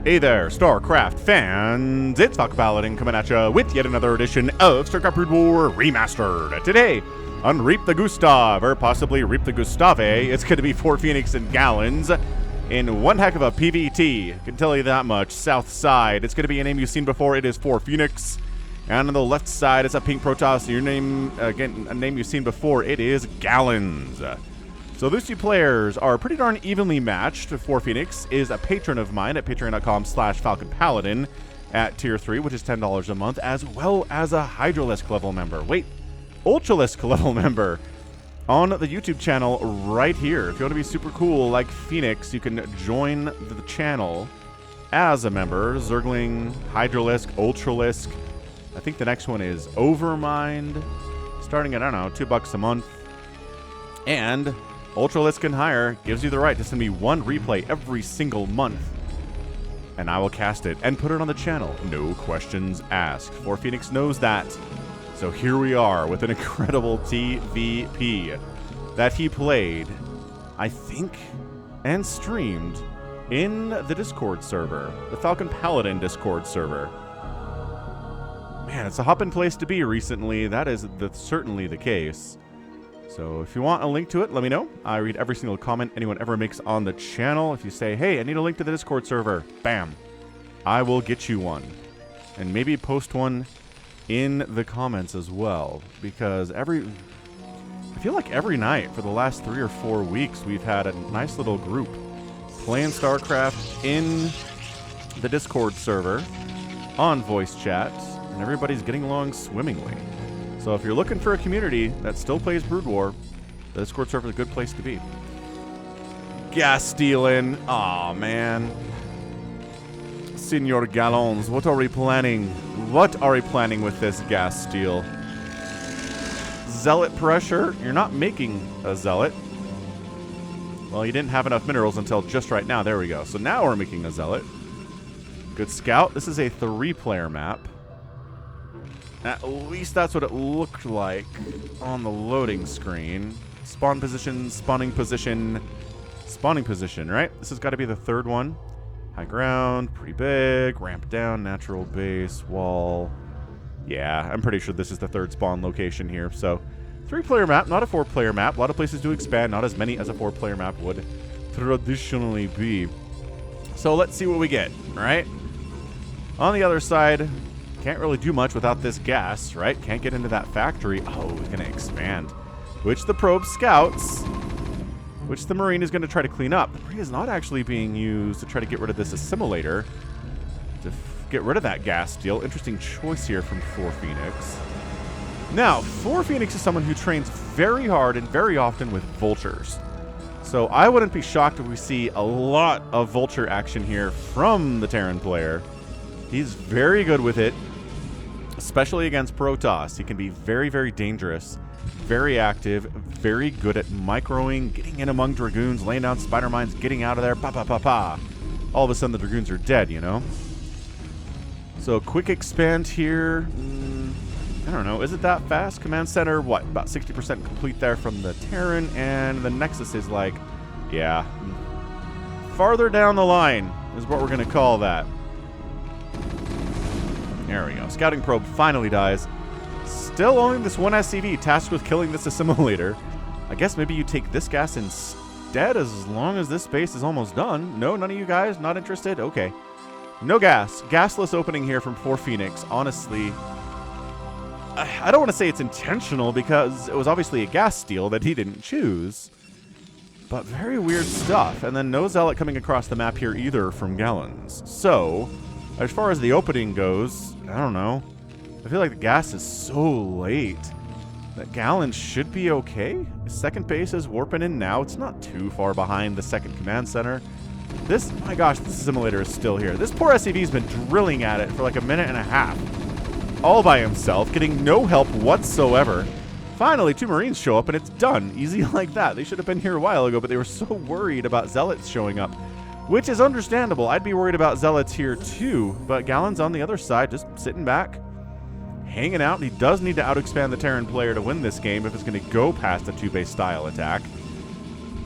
Hey there, StarCraft fans! It's Falcon Paladin coming at you with yet another edition of StarCraft Brood War Remastered. Today, on Reap the Gustave, or possibly Reap the Gustave, it's going to be 4 Phoenix and Galll0ns in one heck of a PvT. I can tell you that much. South side, it's going to be a name you've seen before. It is 4 Phoenix. And on the left side, it's a pink Protoss. Your name, again, a name you've seen before. It is Galll0ns. So those two players are pretty darn evenly matched. 4 Phoenix is a patron of mine at patreon.com/Falcon Paladin at tier 3, which is $10 a month, as well as a Hydralisk level member. Wait, Ultralisk level member on the YouTube channel right here. If you want to be super cool like Phoenix, you can join the channel as a member. Zergling, Hydralisk, Ultralisk. I think the next one is Overmind, starting at, I don't know, $2 a month. And Ultralisk and higher gives you the right to send me one replay every single month, and I will cast it and put it on the channel. No questions asked. 4 Phoenix knows that. So here we are with an incredible TVP that he played, I think, and streamed in the Discord server, the Falcon Paladin Discord server. Man, it's a hopping place to be recently. That is certainly the case. So if you want a link to it, let me know. I read every single comment anyone ever makes on the channel. If you say, hey, I need a link to the Discord server, bam, I will get you one. And maybe post one in the comments as well. Because I feel like every night for the last 3 or 4 weeks, we've had a nice little group playing StarCraft in the Discord server on voice chat. And everybody's getting along swimmingly. So if you're looking for a community that still plays Brood War, the Discord server is a good place to be. Gas stealing. Aw, man. Senor Galll0ns, what are we planning? What are we planning with this gas steal? Zealot pressure? You're not making a Zealot. Well, you didn't have enough minerals until just right now. There we go. So now we're making a Zealot. Good scout. This is a 3-player map. At least that's what it looked like on the loading screen. Spawn position, spawning position, right? This has got to be the 3rd one. High ground, pretty big, ramp down, natural base, wall. Yeah, I'm pretty sure this is the 3rd spawn location here. So, 3-player map, not a 4-player map. A lot of places do expand, not as many as a 4-player map would traditionally be. So let's see what we get, right? On the other side, can't really do much without this gas, right? Can't get into that factory. Oh, it's going to expand. Which the probe scouts, which the Marine is going to try to clean up. The Marine is not actually being used to try to get rid of this assimilator, to get rid of that gas steal. Interesting choice here from 4 Phoenix. Now, 4 Phoenix is someone who trains very hard and very often with vultures. So I wouldn't be shocked if we see a lot of vulture action here from the Terran player. He's very good with it, especially against Protoss. He can be very, very dangerous, very active, very good at microing, getting in among Dragoons, laying down spider mines, getting out of there, pa-pa-pa-pa. All of a sudden the Dragoons are dead, you know? So quick expand here. I don't know, is it that fast? Command center, what, about 60% complete there from the Terran, and the Nexus is like, yeah, farther down the line is what we're going to call that. There we go. Scouting probe finally dies. Still only this one SCV tasked with killing this assimilator. I guess maybe you take this gas instead as long as this base is almost done. No, none of you guys? Not interested? Okay. No gas. Gasless opening here from 4 Phoenix. Honestly, I don't want to say it's intentional because it was obviously a gas steal that he didn't choose. But very weird stuff. And then no Zealot coming across the map here either from Galll0ns. So, as far as the opening goes, I don't know. I feel like the gas is so late that Galll0ns should be okay. His second base is warping in now. It's not too far behind the 2nd command center. This, my gosh, the simulator is still here. This poor SCV's been drilling at it for like a minute and a half. All by himself, getting no help whatsoever. Finally, 2 Marines show up and it's done. Easy like that. They should have been here a while ago, but they were so worried about Zealots showing up. Which is understandable. I'd be worried about Zealots here too, but Galll0ns on the other side, just sitting back, hanging out. He does need to out-expand the Terran player to win this game if it's going to go past a 2-base style attack.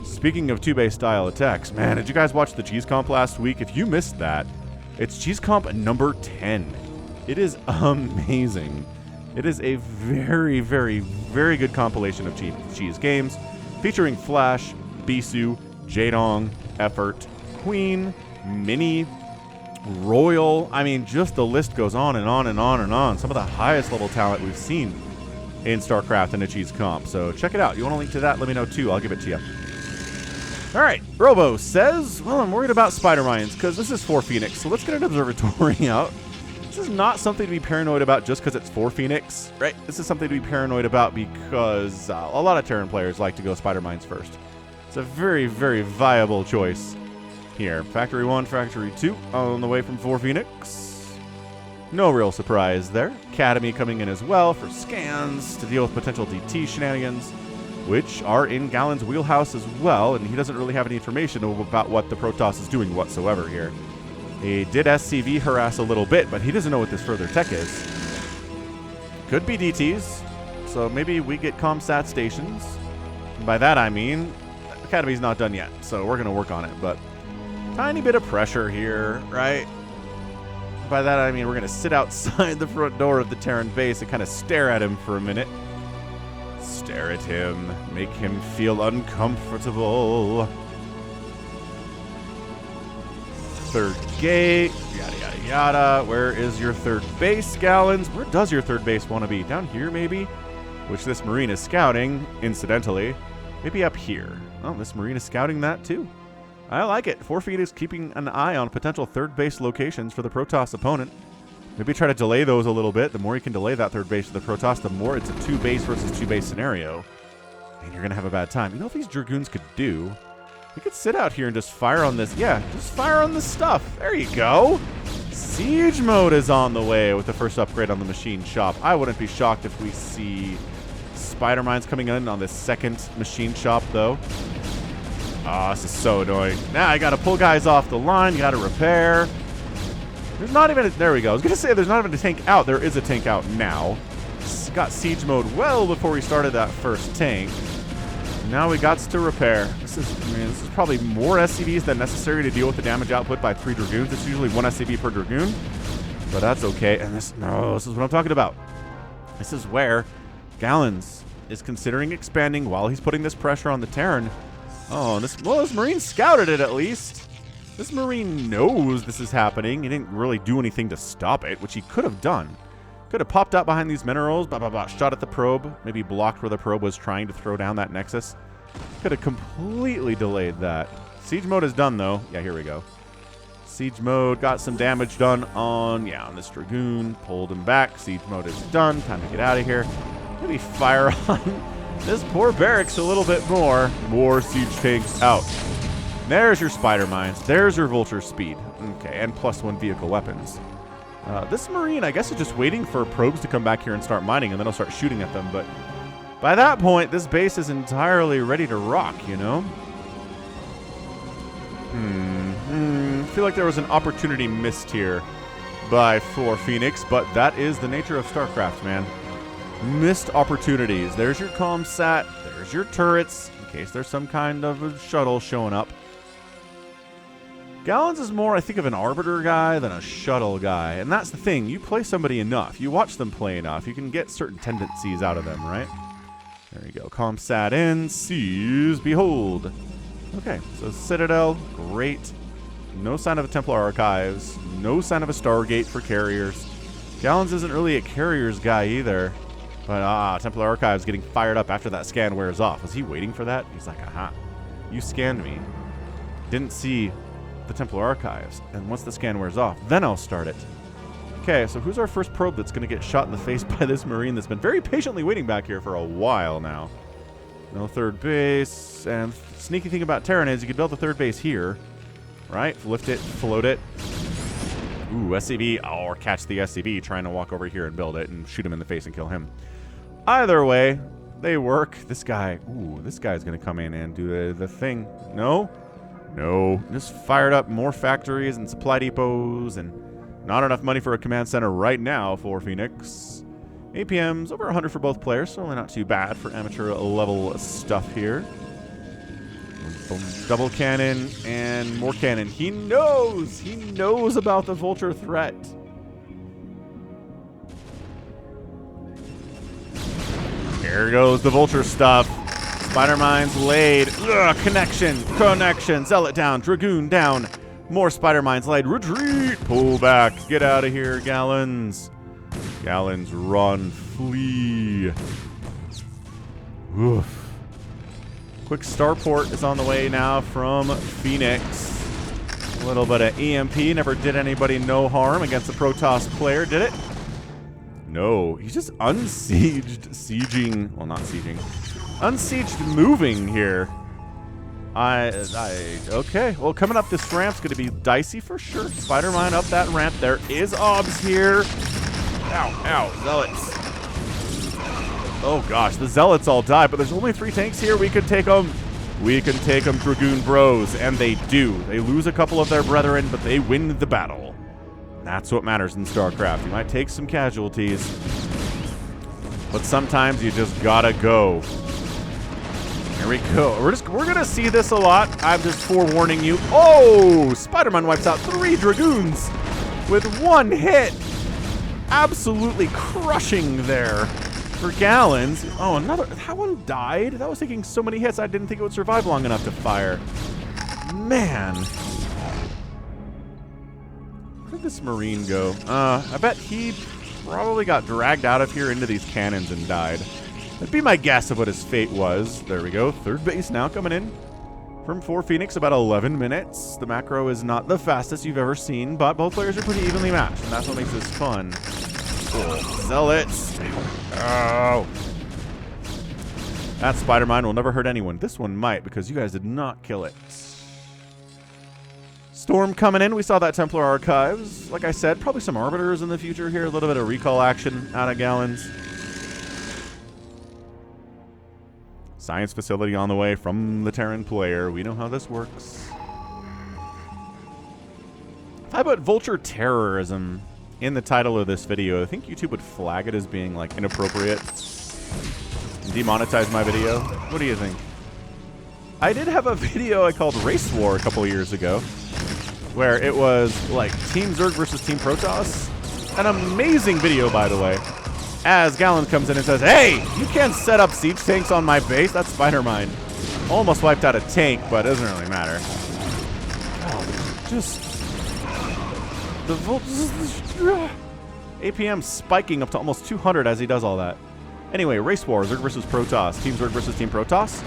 Speaking of 2-base style attacks, man, did you guys watch the Cheese Comp last week? If you missed that, It's Cheese Comp number 10. It is amazing. It is a very, very, very good compilation of cheese games featuring Flash, Bisu, Jaedong, Effort, Queen, Mini, Royal. I mean, just the list goes on and on and on and on. Some of the highest level talent we've seen in StarCraft and a cheese comp. So check it out. You want a link to that? Let me know too. I'll give it to you. All right. Robo says, well, I'm worried about spider mines because this is 4 Phoenix. So let's get an observatory out. This is not something to be paranoid about just because it's 4 Phoenix, right? This is something to be paranoid about because a lot of Terran players like to go spider mines first. It's a very, very viable choice here. Factory 1, Factory 2 on the way from 4 Phoenix. No real surprise there. Academy coming in as well for scans to deal with potential DT shenanigans, which are in Galll0ns' wheelhouse as well, and he doesn't really have any information about what the Protoss is doing whatsoever here. He did SCV harass a little bit, but he doesn't know what this further tech is. Could be DTs, so maybe we get ComSat stations. And by that I mean, Academy's not done yet, so we're going to work on it, but tiny bit of pressure here, right? By that I mean we're going to sit outside the front door of the Terran base and kind of stare at him for a minute. Stare at him, make him feel uncomfortable. Third gate, yada, yada, yada. Where is your third base, Galll0ns? Where does your third base want to be? Down here, maybe? Which this Marine is scouting, incidentally. Maybe up here. Oh, this Marine is scouting that, too. I like it. 4 Feet is keeping an eye on potential third base locations for the Protoss opponent. Maybe try to delay those a little bit. The more you can delay that third base to the Protoss, the more it's a 2 base versus 2 base scenario. And you're going to have a bad time. You know what these Dragoons could do? We could sit out here and just fire on this. Yeah, just fire on this stuff. There you go. Siege mode is on the way with the first upgrade on the machine shop. I wouldn't be shocked if we see spider mines coming in on this second machine shop, though. Oh, this is so annoying. Now I got to pull guys off the line. Got to repair. There's not even there we go. I was going to say there's not even a tank out. There is a tank out now. Got siege mode well before we started that first tank. Now we got to repair. This is probably more SCVs than necessary to deal with the damage output by 3 Dragoons. It's usually 1 SCV per Dragoon, but that's okay. And this is what I'm talking about. This is where Galll0ns is considering expanding while he's putting this pressure on the Terran. Oh, this Marine scouted it at least. This Marine knows this is happening. He didn't really do anything to stop it, which he could have done. Could have popped out behind these minerals, shot at the probe, maybe blocked where the probe was trying to throw down that nexus. Could have completely delayed that. Siege mode is done, though. Yeah, here we go. Siege mode, got some damage done on this Dragoon. Pulled him back. Siege mode is done. Time to get out of here. Maybe fire on this poor barracks a little bit more. More siege tanks out. There's your spider mines. There's your vulture speed. Okay, and +1 vehicle weapons. This Marine, I guess, is just waiting for probes to come back here and start mining, and then I'll start shooting at them. But by that point, this base is entirely ready to rock, you know? I feel like there was an opportunity missed here by 4 Phoenix, but that is the nature of StarCraft, man. Missed opportunities. There's your ComSat. There's your turrets, in case there's some kind of a shuttle showing up. Galll0ns is more, I think, of an arbiter guy than a shuttle guy. And that's the thing. You play somebody enough. You watch them play enough. You can get certain tendencies out of them, right? There you go. ComSat in. Seize. Behold. Okay, so Citadel. Great. No sign of a Templar Archives. No sign of a Stargate for carriers. Galll0ns isn't really a carriers guy either. But, Templar Archives getting fired up after that scan wears off. Was he waiting for that? He's like, aha. You scanned me. Didn't see the Templar Archives, and once the scan wears off, then I'll start it. Okay, so who's our first probe that's going to get shot in the face by this Marine that's been very patiently waiting back here for a while now? No third base, and sneaky thing about Terran is you can build the third base here, right? Lift it, float it. Ooh, SCV, or catch the SCV trying to walk over here and build it and shoot him in the face and kill him. Either way, they work. This guy's going to come in and do the thing. No? No, just fired up more factories and supply depots, and not enough money for a command center right now for Phoenix. APM's over 100 for both players, so only not too bad for amateur level stuff here. Boom. Double cannon and more cannon. He knows! He knows about the vulture threat. Here goes the vulture stuff. Spider Mines laid. Ugh, connection. Zealot down. Dragoon down. More Spider Mines laid. Retreat. Pull back. Get out of here, Galll0ns. Galll0ns run. Flee. Oof. Quick starport is on the way now from Phoenix. A little bit of EMP. Never did anybody no harm against the Protoss player, did it? No. He's just unsieged. Sieging. Well, not sieging. Unsieged moving here. Okay. Well, coming up this ramp's going to be dicey for sure. Spider-Mine up that ramp. There is OBS here. Ow. Zealots. Oh gosh, the Zealots all die, but there's only 3 tanks here. We can take them. We can take them, Dragoon Bros. And they do. They lose a couple of their brethren, but they win the battle. That's what matters in StarCraft. You might take some casualties, but sometimes you just gotta go. Here we go. We're gonna see this a lot. I'm just forewarning you. Oh! Spider-Man wipes out 3 Dragoons with 1 hit. Absolutely crushing there for Galll0ns. Oh, another. That one died. That was taking so many hits, I didn't think it would survive long enough to fire. Man. Where'd this Marine go? I bet he probably got dragged out of here into these cannons and died. That'd be my guess of what his fate was. There we go. Third base now coming in from 4 Phoenix, about 11 minutes. The macro is not the fastest you've ever seen, but both players are pretty evenly matched, and that's what makes this fun. Oh, Zealots. Oh. That Spider-Mine will never hurt anyone. This one might, because you guys did not kill it. Storm coming in. We saw that Templar Archives. Like I said, probably some Arbiters in the future here. A little bit of recall action out of Galll0ns. Science facility on the way from the Terran player. We know how this works. If I put Vulture Terrorism in the title of this video, I think YouTube would flag it as being like inappropriate and demonetize my video. What do you think? I did have a video I called Race War a couple of years ago, where it was like Team Zerg versus Team Protoss. An amazing video, by the way. As Galll0ns comes in and says, "Hey, you can't set up siege tanks on my base." That's Spider-Mine. Almost wiped out a tank, but it doesn't really matter. Oh, just the APM spiking up to almost 200 as he does all that. Anyway, Race War, Zerg versus Protoss. Team Zerg versus Team Protoss.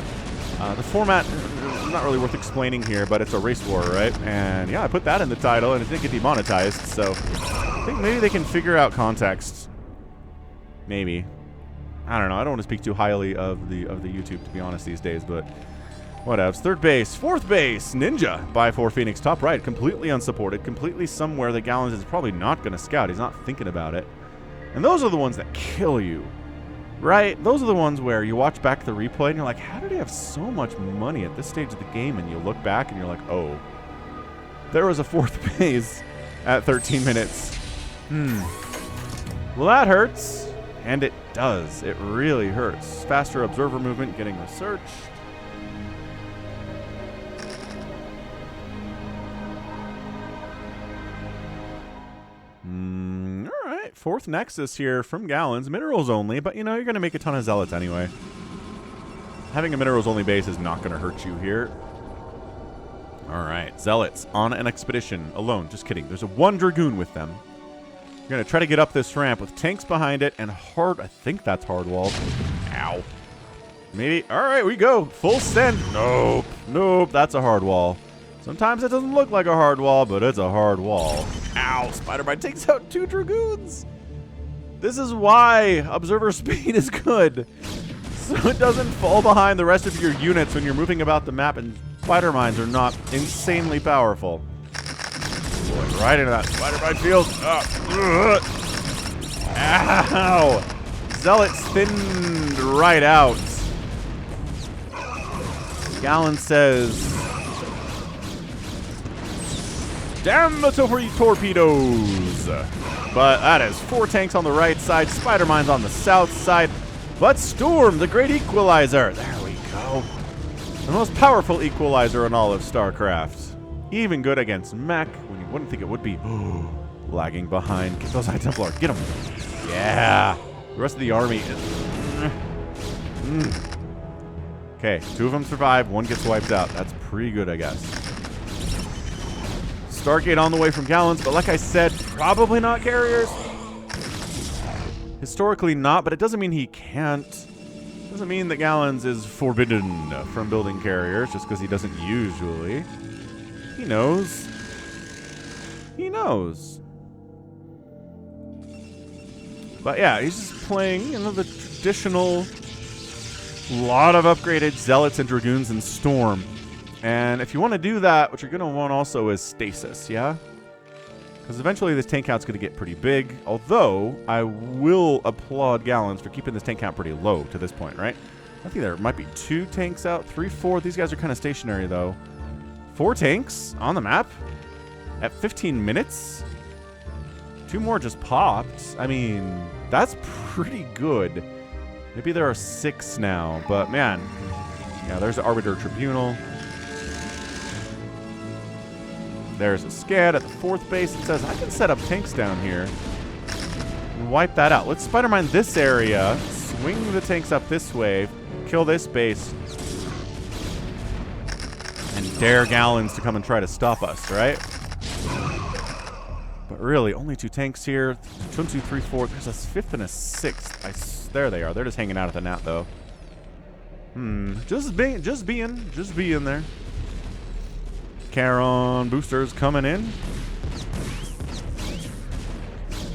The format is not really worth explaining here, but it's a race war, right? And yeah, I put that in the title, and it didn't get demonetized, so I think maybe they can figure out context. Maybe. I don't know. I don't want to speak too highly of the YouTube, to be honest, these days, but whatevs. Third base. Fourth base. Ninja by 4 Phoenix. Top right. Completely unsupported. Completely somewhere that Galll0ns is probably not going to scout. He's not thinking about it. And those are the ones that kill you. Right? Those are the ones where you watch back the replay and you're like, how did he have so much money at this stage of the game? And you look back and you're like, oh, there was a 4th base at 13 minutes. Well, that hurts. And it does. It really hurts. Faster observer movement getting researched. Alright, 4th Nexus here from Galll0ns. Minerals only, but you know, you're going to make a ton of Zealots anyway. Having a minerals only base is not going to hurt you here. Alright, Zealots on an expedition. Alone, just kidding. There's a 1 Dragoon with them. You're going to try to get up this ramp with tanks behind it and hard... I think that's hard walled. Ow. Maybe... Alright, we go. Full send. Nope. Nope, that's a hard wall. Sometimes it doesn't look like a hard wall, but it's a hard wall. Ow. Spider-Mine takes out 2 Dragoons. This is why Observer Speed is good. So it doesn't fall behind the rest of your units when you're moving about the map, and Spider-Mines are not insanely powerful. Right into that Spider-Mine field. Ow! Zealots thinned right out. Galll0ns says, damn the torpedoes! But that is 4 tanks on the right side, Spider-Mines on the south side. But Storm, the great equalizer. There we go. The most powerful equalizer in all of StarCraft. Even good against mech, when you wouldn't think it would be. Lagging behind. Get those High Templar. Get them. Yeah. The rest of the army is... Okay, 2 of them survive, 1 gets wiped out. That's pretty good, I guess. Stargate on the way from Galll0ns, but like I said, probably not carriers. Historically not, but it doesn't mean he can't. Doesn't mean that Galll0ns is forbidden from building carriers just because he doesn't usually. He knows. He knows. But yeah, he's just playing, you know, the traditional lot of upgraded Zealots and Dragoons and Storm. And if you want to do that, what you're going to want also is Stasis, yeah? Because eventually this tank count's going to get pretty big. Although, I will applaud Galll0ns for keeping this tank count pretty low to this point, right? I think there might be 2 tanks out, 3, 4. These guys are kind of stationary, though. 4 tanks on the map at 15 minutes. 2 more just popped. I mean, that's pretty good. Maybe there are 6 now, but man. Yeah, there's the Arbiter Tribunal. There's a SCAD at the 4th base. It says, I can set up tanks down here and wipe that out. Let's spider mine this area, swing the tanks up this way, kill this base, and dare Galll0ns to come and try to stop us, right? But really, only 2 tanks here. 1, 2, 3, 4. There's a 5th and a 6th. There they are. They're just hanging out at the nat, though. Just being there. Charon boosters coming in.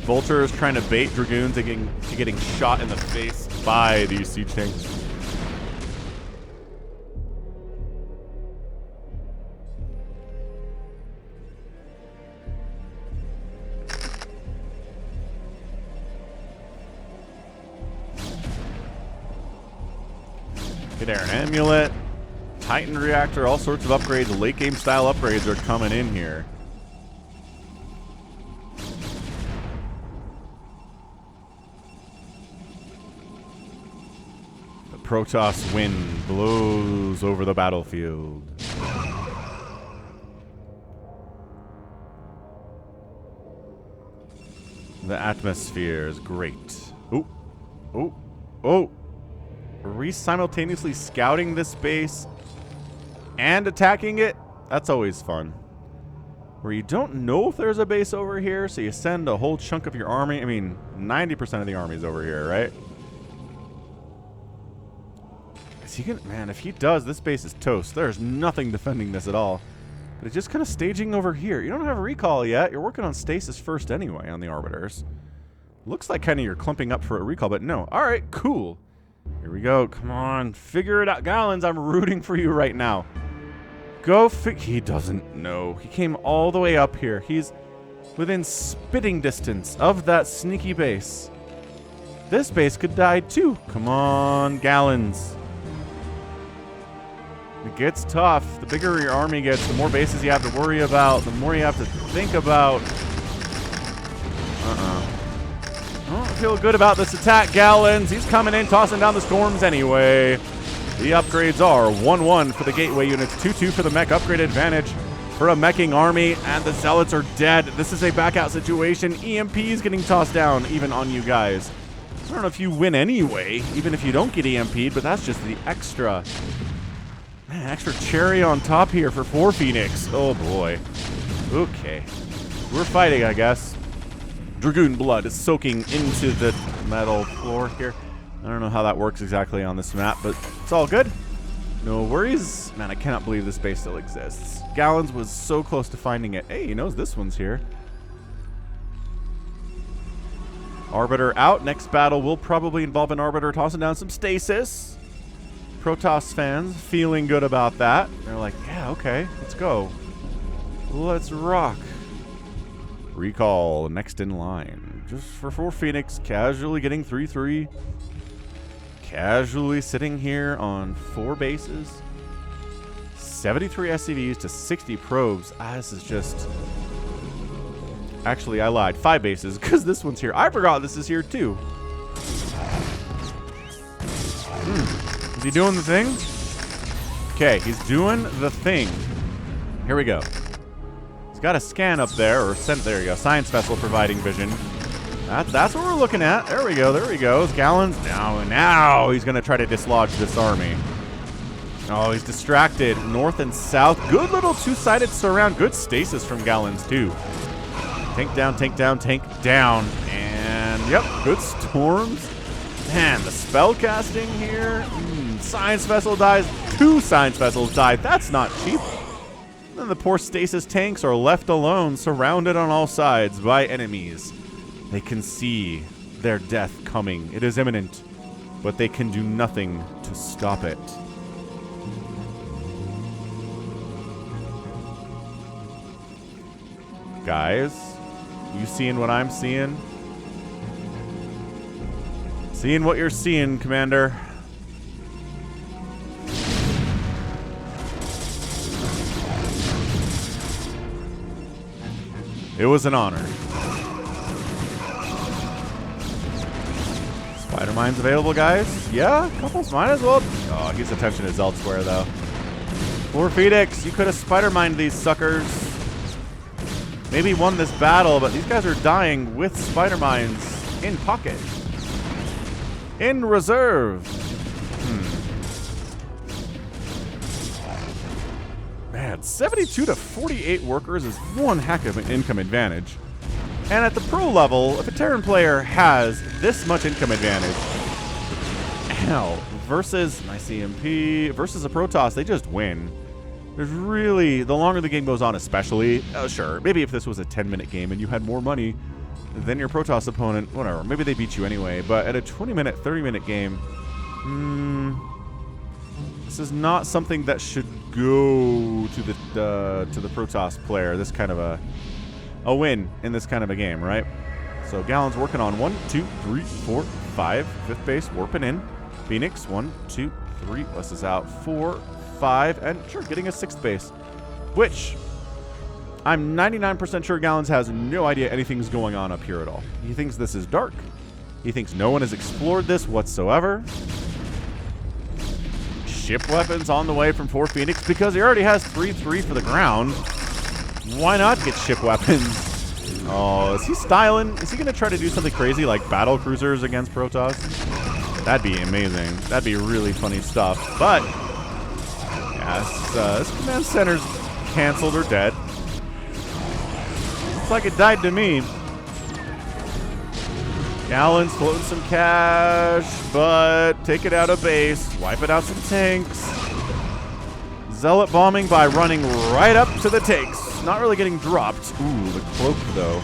Vultures trying to bait Dragoons to getting shot in the face by these siege tanks. Get Air Amulet. Titan Reactor, all sorts of upgrades, late game style upgrades are coming in here. The Protoss wind blows over the battlefield. The atmosphere is great. Oh, oh, oh. Are we simultaneously scouting this base and attacking it? That's always fun. Where you don't know if there's a base over here, so you send a whole chunk of your army. I mean, 90% of the army's over here, right? Is he gonna, man, if he does, this base is toast. There's nothing defending this at all. But it's just kind of staging over here. You don't have a recall yet. You're working on stasis first anyway on the Arbiters. Looks like kind of you're clumping up for a recall, but no. All right, cool. Here we go. Come on. Figure it out. Galll0ns, I'm rooting for you right now. Go he doesn't know. He came all the way up here. He's within spitting distance of that sneaky base. This base could die too. Come on, Galll0ns. It gets tough. The bigger your army gets, the more bases you have to worry about, the more you have to think about. I don't feel good about this attack, Galll0ns. He's coming in, tossing down the storms anyway. The upgrades are 1-1 for the gateway units, 2-2 for the mech upgrade advantage for a meching army, and the Zealots are dead. This is a back out situation. EMP is getting tossed down even on you guys. I don't know if you win anyway, even if you don't get EMP'd, but that's just the extra, man, extra cherry on top here for 4 Phoenix. Oh boy. Okay. We're fighting, I guess. Dragoon blood is soaking into the metal floor here. I don't know how that works exactly on this map, but it's all good. No worries. Man, I cannot believe this base still exists. Galll0ns was so close to finding it. Hey, he knows this one's here. Arbiter out. Next battle will probably involve an Arbiter tossing down some stasis. Protoss fans feeling good about that. They're like, yeah, okay, let's go. Let's rock. Recall next in line. Just for 4 Phoenix, casually getting 3-3. Casually sitting here on 4 bases. 73 SCVs to 60 probes. This is just... Actually, I lied. 5 bases, because this one's here. I forgot this is here, too. Is he doing the thing? Okay, he's doing the thing. Here we go. He's got a scan up there, or there you go. Science vessel providing vision. That's what we're looking at. There we go. There he goes. Galll0ns. Now he's going to try to dislodge this army. Oh, he's distracted. North and south. Good little two-sided surround. Good stasis from Galll0ns, too. Tank down, tank down, tank down. And, yep, good storms. Man, the spell casting here. Science vessel dies. 2 science vessels die. That's not cheap. And then the poor stasis tanks are left alone, surrounded on all sides by enemies. They can see their death coming. It is imminent, but they can do nothing to stop it. Guys, you seeing what I'm seeing? Seeing what you're seeing, Commander. It was an honor. Spider mines available, guys? Yeah, couples might as well. Oh, his attention is elsewhere, though. Poor Phoenix, you could have spider mined these suckers. Maybe won this battle, but these guys are dying with spider mines in pocket. In reserve. Man, 72 to 48 workers is one heck of an income advantage. And at the pro level, if a Terran player has this much income advantage, versus my CMP, versus a Protoss, they just win. There's really, the longer the game goes on especially, sure, maybe if this was a 10-minute game and you had more money than your Protoss opponent, whatever, maybe they beat you anyway, but at a 20-minute, 30-minute game, this is not something that should go to the Protoss player, this kind of a win in this kind of a game, right? So Galll0ns working on 1, 2, 3, 4, 5. 5th base warping in. Phoenix, 1, 2, 3. Wes is out. 4, 5. And sure, getting a 6th base. Which I'm 99% sure Galll0ns has no idea anything's going on up here at all. He thinks this is dark. He thinks no one has explored this whatsoever. Ship weapons on the way from 4 Phoenix because he already has 3-3 for the ground. Why not get ship weapons? Oh, is he styling? Is he going to try to do something crazy like battle cruisers against Protoss? That'd be amazing. That'd be really funny stuff. But, yeah, this command center's canceled or dead. Looks like it died to me. Galll0ns floating some cash, but take it out of base. Wiping out some tanks. Zealot bombing by running right up to the tanks. Not really getting dropped. Ooh, the cloak, though.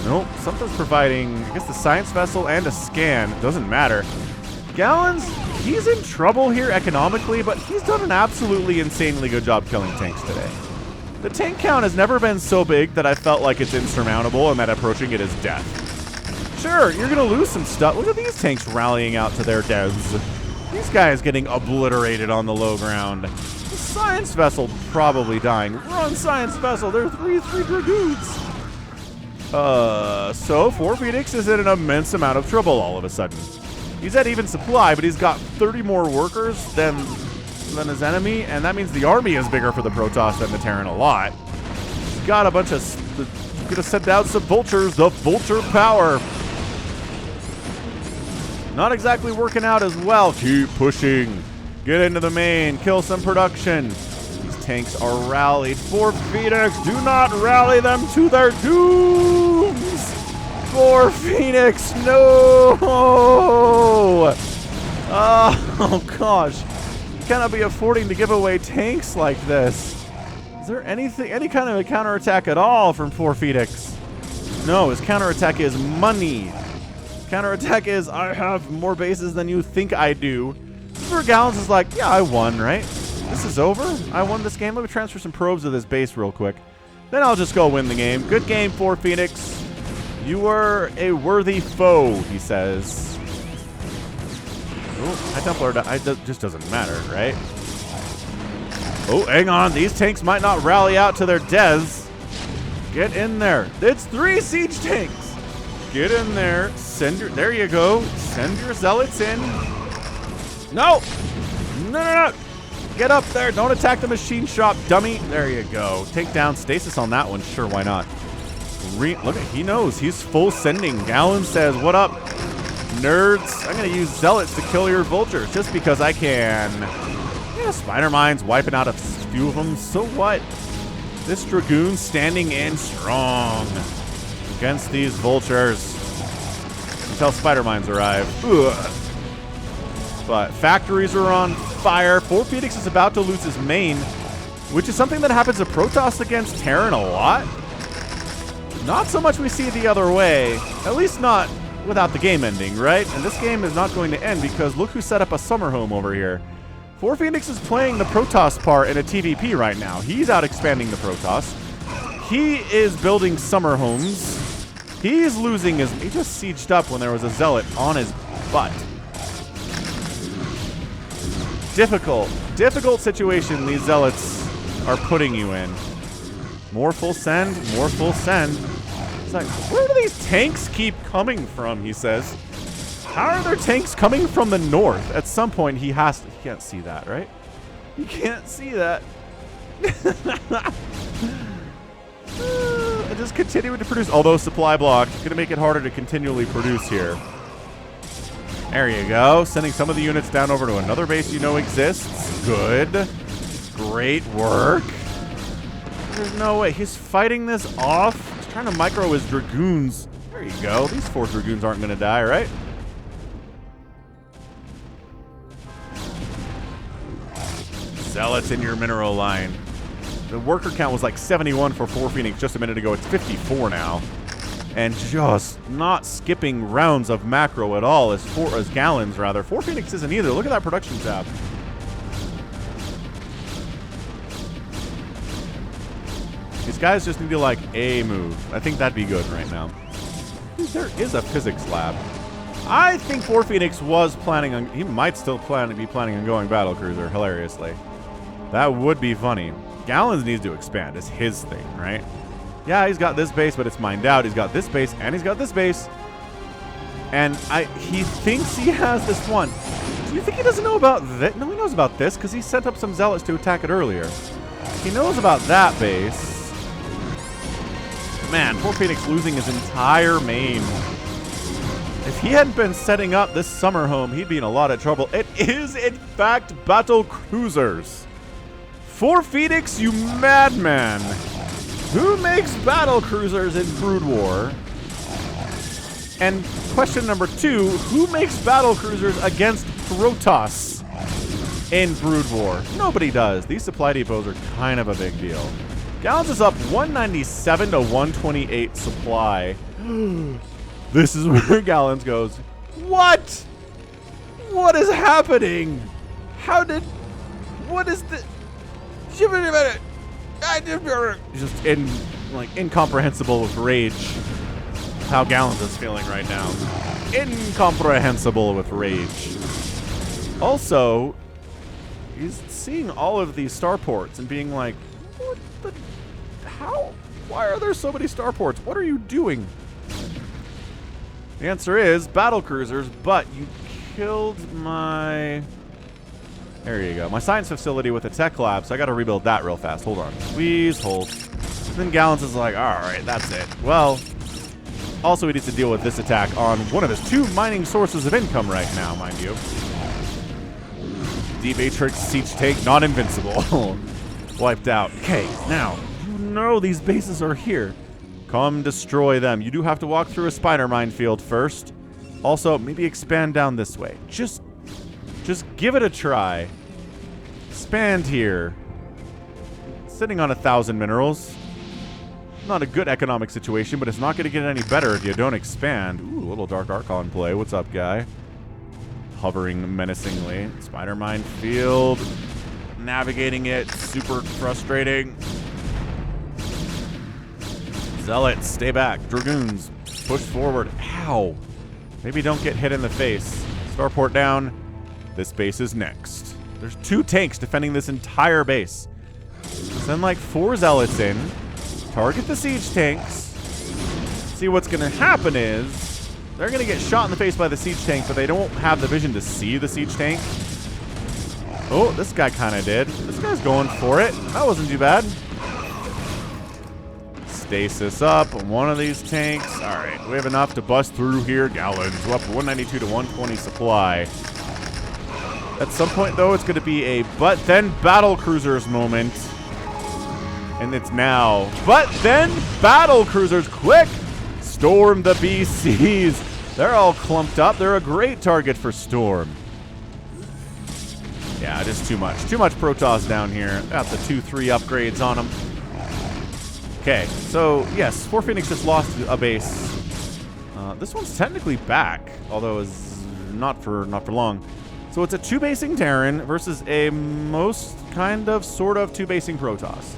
Nope, something's providing, I guess, the science vessel and a scan. Doesn't matter. Galll0ns, he's in trouble here economically, but he's done an absolutely insanely good job killing tanks today. The tank count has never been so big that I felt like it's insurmountable and that approaching it is death. Sure, you're going to lose some stuff. Look at these tanks rallying out to their deaths. These guys getting obliterated on the low ground. The science vessel probably dying. Run, science vessel. They're 3-3 dragoons. So 4 Phoenix is in an immense amount of trouble all of a sudden. He's at even supply, but he's got 30 more workers than his enemy, and that means the army is bigger for the Protoss than the Terran a lot. He's got a bunch of... Gonna send out some vultures. The vulture power. Not exactly working out as well. Keep pushing. Get into the main. Kill some production. These tanks are rallied. 4 Phoenix. Do not rally them to their dooms. 4 Phoenix. No. Oh, gosh. You cannot be affording to give away tanks like this. Is there any kind of a counterattack at all from 4 Phoenix? No, his counterattack is money. Counterattack is, I have more bases than you think I do. For Galll0ns is like, yeah, I won, right? This is over. I won this game. Let me transfer some probes to this base real quick. Then I'll just go win the game. Good game, 4 Phoenix. You were a worthy foe, he says. Oh, High Templar, just doesn't matter, right? Oh, hang on. These tanks might not rally out to their deaths. Get in there. It's 3 siege tanks. Get in there. There you go. Send your zealots in. No. No. Get up there. Don't attack the machine shop, dummy. There you go. Take down stasis on that one. Sure, why not? Look at, he knows. He's full sending. Galll0ns says, what up, nerds? I'm going to use zealots to kill your vultures just because I can. Yeah, spider mines wiping out a few of them. So what? This dragoon standing in strong against these vultures until spider mines arrive. Ugh. But factories are on fire. 4 Phoenix is about to lose his main, which is something that happens to Protoss against Terran a lot. Not so much we see it the other way, at least not without the game ending, right? And this game is not going to end because look who set up a summer home over here. 4 Phoenix is playing the Protoss part in a TVP right now. He's out expanding the Protoss. He is building summer homes. He's losing his... He just sieged up when there was a zealot on his butt. Difficult situation these zealots are putting you in. More full send, more full send. It's like, where do these tanks keep coming from, he says. How are there tanks coming from the north? At some point, he can't see that, right? He can't see that. Just continuing to produce, although supply blocked, going to make it harder to continually produce here. There you go. Sending some of the units down over to another base you know exists. Good. Great work. There's no way. He's fighting this off. He's trying to micro his dragoons. There you go. These 4 dragoons aren't going to die, right? Zealots in your mineral line. The worker count was like 71 for 4 Phoenix just a minute ago. It's 54 now. And just not skipping rounds of macro at all as Galll0ns, rather. 4 Phoenix isn't either. Look at that production tab. These guys just need to, like, a move. I think that'd be good right now. There is a physics lab. I think 4 Phoenix was planning on... He might still be planning on going battlecruiser, hilariously. That would be funny. Galll0ns needs to expand. It's his thing, right? Yeah, he's got this base, but it's mined out. He's got this base, and he's got this base. And he thinks he has this one. Do you think he doesn't know about that? No, he knows about this, because he sent up some zealots to attack it earlier. He knows about that base. Man, 4 Phoenix losing his entire main. If he hadn't been setting up this summer home, he'd be in a lot of trouble. It is, in fact, battle cruisers. 4 Phoenix, you madman. Who makes battle cruisers in Brood War? And question number 2, who makes battle cruisers against Protoss in Brood War? Nobody does. These supply depots are kind of a big deal. Galll0ns is up 197 to 128 supply. This is where Galll0ns goes, what? What is happening? What is the... Just incomprehensible with rage. How Galll0ns is feeling right now. Incomprehensible with rage. Also, he's seeing all of these starports and being like, what the... How? Why are there so many starports? What are you doing? The answer is battle cruisers, but you killed my... There you go. My science facility with a tech lab, so I got to rebuild that real fast. Hold on. Please hold. And then Galll0ns is like, all right, that's it. Well, also he needs to deal with this attack on one of his 2 mining sources of income right now, mind you. D-Matrix Siege Tank, not invincible. Wiped out. Okay, now, you know these bases are here. Come destroy them. You do have to walk through a spider minefield first. Also, maybe expand down this way. Just give it a try. Expand here. Sitting on 1,000 minerals. Not a good economic situation, but it's not going to get any better if you don't expand. Ooh, a little Dark Archon play. What's up, guy? Hovering menacingly. Spider minefield. Navigating it. Super frustrating. Zealots, stay back. Dragoons, push forward. Ow. Maybe don't get hit in the face. Starport down. This base is next. There's 2 tanks defending this entire base. Send like 4 zealots in. Target the siege tanks. See, what's going to happen is they're going to get shot in the face by the siege tank, but they don't have the vision to see the siege tank. Oh, this guy kind of did. This guy's going for it. That wasn't too bad. Stasis up on one of these tanks. All right, we have enough to bust through here. Galll0ns, we're up 192 to 120 supply. At some point, though, it's going to be a but then battle cruisers moment. And it's now. But then battle cruisers, quick! Storm the BCs. They're all clumped up. They're a great target for Storm. Yeah, just too much. Too much Protoss down here. Got the 2-3 upgrades on them. Okay, so yes, 4 Phoenix just lost a base. This one's technically back, although is not for long. So it's a 2-basing Terran versus a most kind of sort of 2-basing Protoss.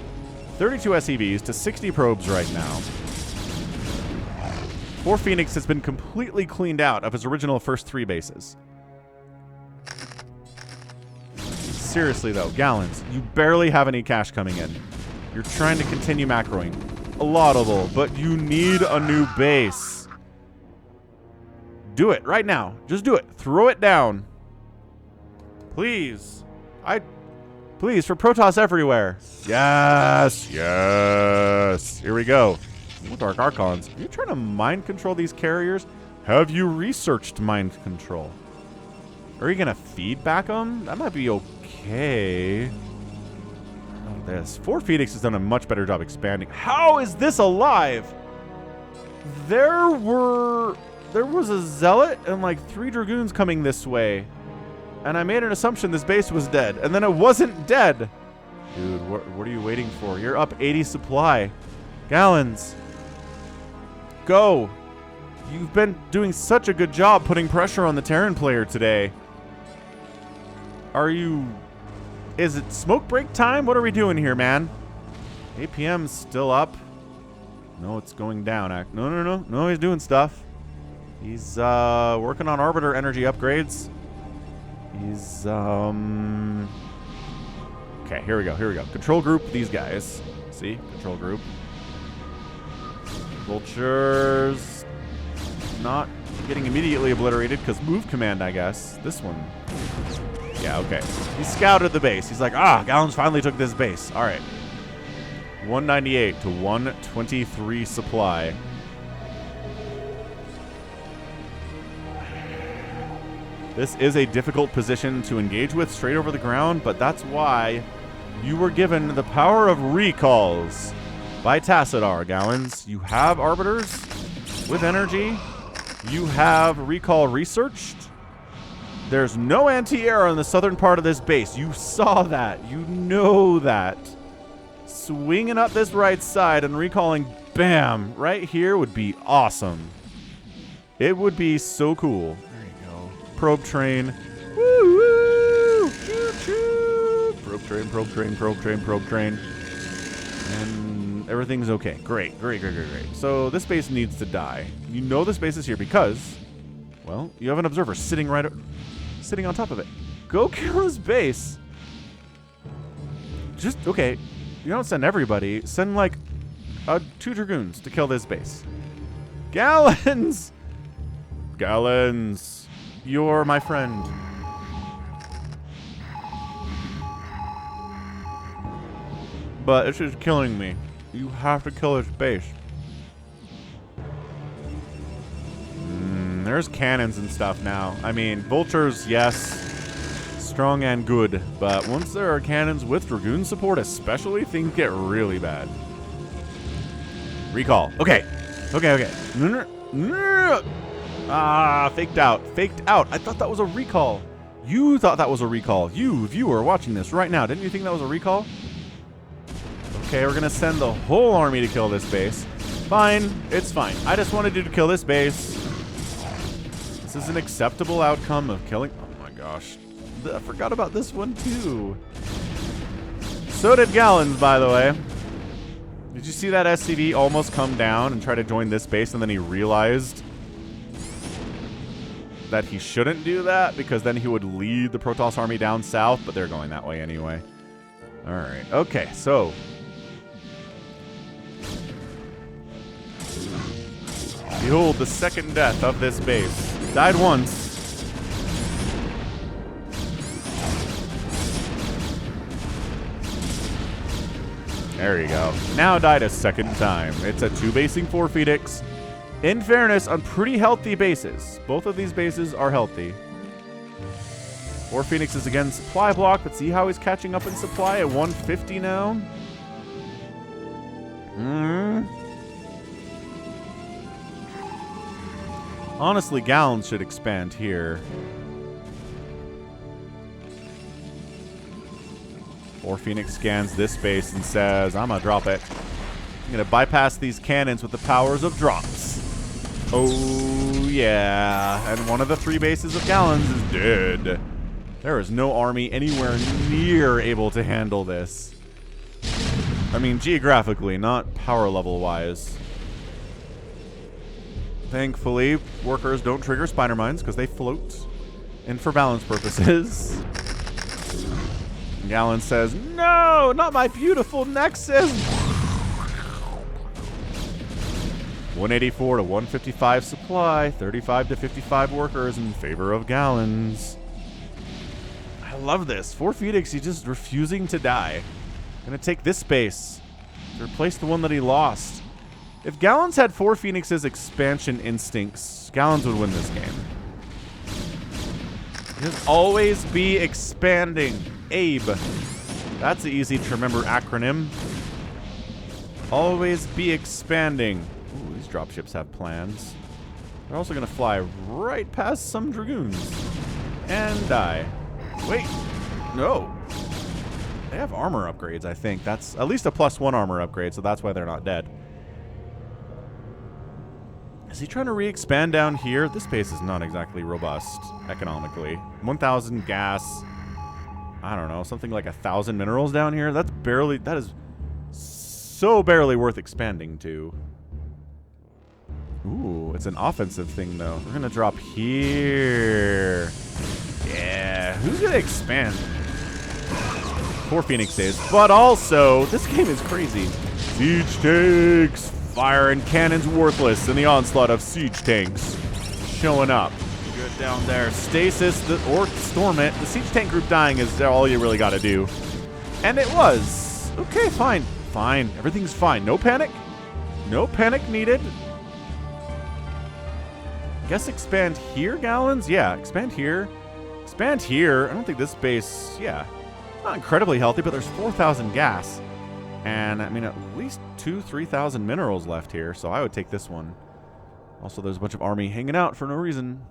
32 SEVs to 60 probes right now. 4 Phoenix has been completely cleaned out of his original first 3 bases. Seriously though, Galll0ns, you barely have any cash coming in. You're trying to continue macroing. A laudable, but you need a new base. Do it right now. Just do it. Throw it down. Please. Please, for Protoss everywhere. Yes. Yes. Here we go. Dark Archons. Are you trying to mind control these carriers? Have you researched mind control? Are you going to feedback them? That might be okay. Oh, this. 4 Phoenix has done a much better job expanding. How is this alive? There was a Zealot and like 3 Dragoons coming this way. And I made an assumption this base was dead. And then it wasn't dead. Dude, what are you waiting for? You're up 80 supply. Galll0ns. Go. You've been doing such a good job putting pressure on the Terran player today. Is it smoke break time? What are we doing here, man? APM's still up. No, it's going down. No, he's doing stuff. He's working on Arbiter energy upgrades. He's, okay, here we go. Control group these guys. See? Control group. Vultures. Not getting immediately obliterated because move command, I guess. This one. Yeah, okay. He scouted the base. He's like, Galll0ns finally took this base. All right. 198 to 123 supply. This is a difficult position to engage with straight over the ground, but that's why you were given the power of recalls by Tassadar, Galll0ns. You have Arbiters with energy. You have recall researched. There's no anti-air on the southern part of this base. You saw that. You know that. Swinging up this right side and recalling, bam, right here would be awesome. It would be so cool. There you go. Probe train. Woo woo! Choo choo! Probe train, probe train, probe train, probe train. And everything's okay. Great. So this base needs to die. You know this base is here because, well, you have an observer sitting on top of it. Go kill his base. Just, okay, you don't send everybody. Send, like, 2 Dragoons to kill this base. Galll0ns! Galll0ns, you're my friend. But it's just killing me. You have to kill his base. There's cannons and stuff now. I mean, vultures, yes, strong and good. But once there are cannons with Dragoon support especially, things get really bad. Recall. Okay. Faked out. I thought that was a recall. You thought that was a recall. You, viewer, watching this right now, didn't you think that was a recall? Okay, we're going to send the whole army to kill this base. Fine. It's fine. I just wanted you to kill this base. This is an acceptable outcome of killing... Oh my gosh. I forgot about this one too. So did Galll0ns, by the way. Did you see that SCV almost come down and try to join this base, and then he realized that he shouldn't do that because then he would lead the Protoss army down south, but they're going that way anyway. All right. Okay, so... behold the second death of this base. Died once. There you go. Now died a second time. It's a 2-basing 4 Phoenix. In fairness, on pretty healthy bases. Both of these bases are healthy. 4 Phoenix is again supply block, but see how he's catching up in supply at 150 now? Honestly, Galll0ns should expand here. 4 Phoenix scans this base and says, I'm gonna drop it. I'm gonna bypass these cannons with the powers of drops. Oh, yeah. And one of the 3 bases of Galll0ns is dead. There is no army anywhere near able to handle this. I mean, geographically, not power level-wise. Thankfully, workers don't trigger spider mines because they float. And for balance purposes. Galll0ns says, no, not my beautiful Nexus. 184 to 155 supply, 35 to 55 workers in favor of Galll0ns. I love this. 4 Phoenix, he's just refusing to die. Gonna take this space to replace the one that he lost. If Galll0ns had 4 Phoenix's expansion instincts, Galll0ns would win this game. Just always be expanding. Abe. That's an easy to remember acronym. Always be expanding. Ooh, these dropships have plans. They're also going to fly right past some Dragoons. And die. Wait. No. They have armor upgrades, I think. That's at least a +1 armor upgrade, so that's why they're not dead. Is he trying to re-expand down here? This base is not exactly robust economically. 1,000 gas. I don't know, something like 1,000 minerals down here. That's barely, that is so barely worth expanding to. Ooh, it's an offensive thing though. We're gonna drop here. Yeah, who's gonna expand? 4 Phoenix is, but also, this game is crazy. Siege tanks, fire and cannons worthless in the onslaught of siege tanks showing up. Good down there. Stasis or storm it. The siege tank group dying is all you really got to do. And it was. Okay, fine. Fine. Everything's fine. No panic. No panic needed. Guess expand here, Galll0ns? Yeah, expand here. Expand here. I don't think this base, yeah. Not incredibly healthy, but there's 4,000 gas. And, I mean, at least 2,000-3,000 minerals left here, so I would take this one. Also, there's a bunch of army hanging out for no reason.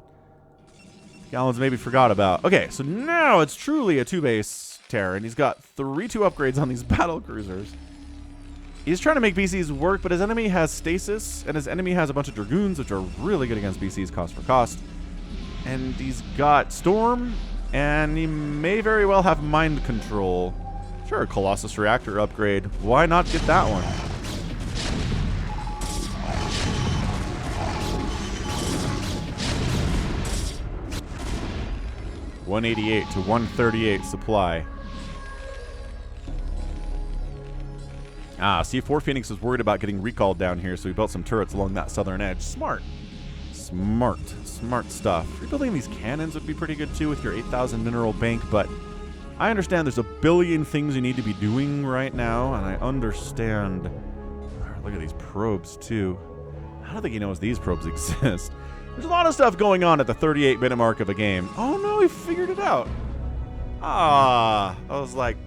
Galll0ns maybe forgot about. Okay, so now it's truly a 2-base terror, and he's got 3-2 upgrades on these battle cruisers. He's trying to make BCs work, but his enemy has stasis, and his enemy has a bunch of Dragoons, which are really good against BCs cost for cost. And he's got Storm, and he may very well have Mind Control. Sure, Colossus Reactor upgrade. Why not get that one? $188 to $138 supply. Ah, see, 4 Phoenix was worried about getting recalled down here, so he built some turrets along that southern edge. Smart. Smart. Smart stuff. Rebuilding these cannons would be pretty good, too, with your 8,000 mineral bank, but I understand there's a billion things you need to be doing right now, and I understand. Look at these probes, too. I don't think he knows these probes exist. There's a lot of stuff going on at the 38-minute mark of a game. Oh, no, he figured it out. Ah, I was like,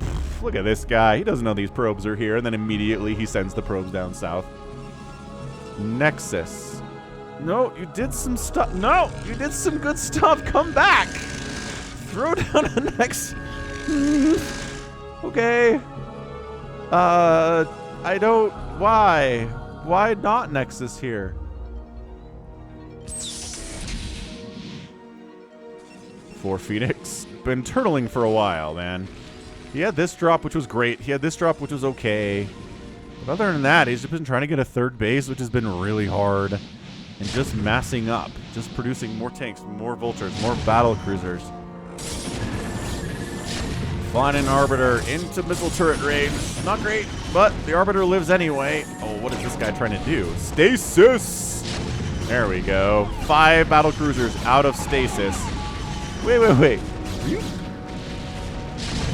look at this guy. He doesn't know these probes are here, and then immediately he sends the probes down south. Nexus. No, you did some stuff. No, you did some good stuff. Come back. Throw down a Nexus. Okay. I don't. Why? Why not Nexus here? For Phoenix. Been turtling for a while, man. He had this drop, which was great. He had this drop, which was okay. But other than that, he's just been trying to get a 3rd base, which has been really hard. And just massing up. Just producing more tanks, more vultures, more battle cruisers. Flying an Arbiter into missile turret range. Not great, but the Arbiter lives anyway. Oh, what is this guy trying to do? Stasis! There we go. 5 battle cruisers out of stasis. Wait.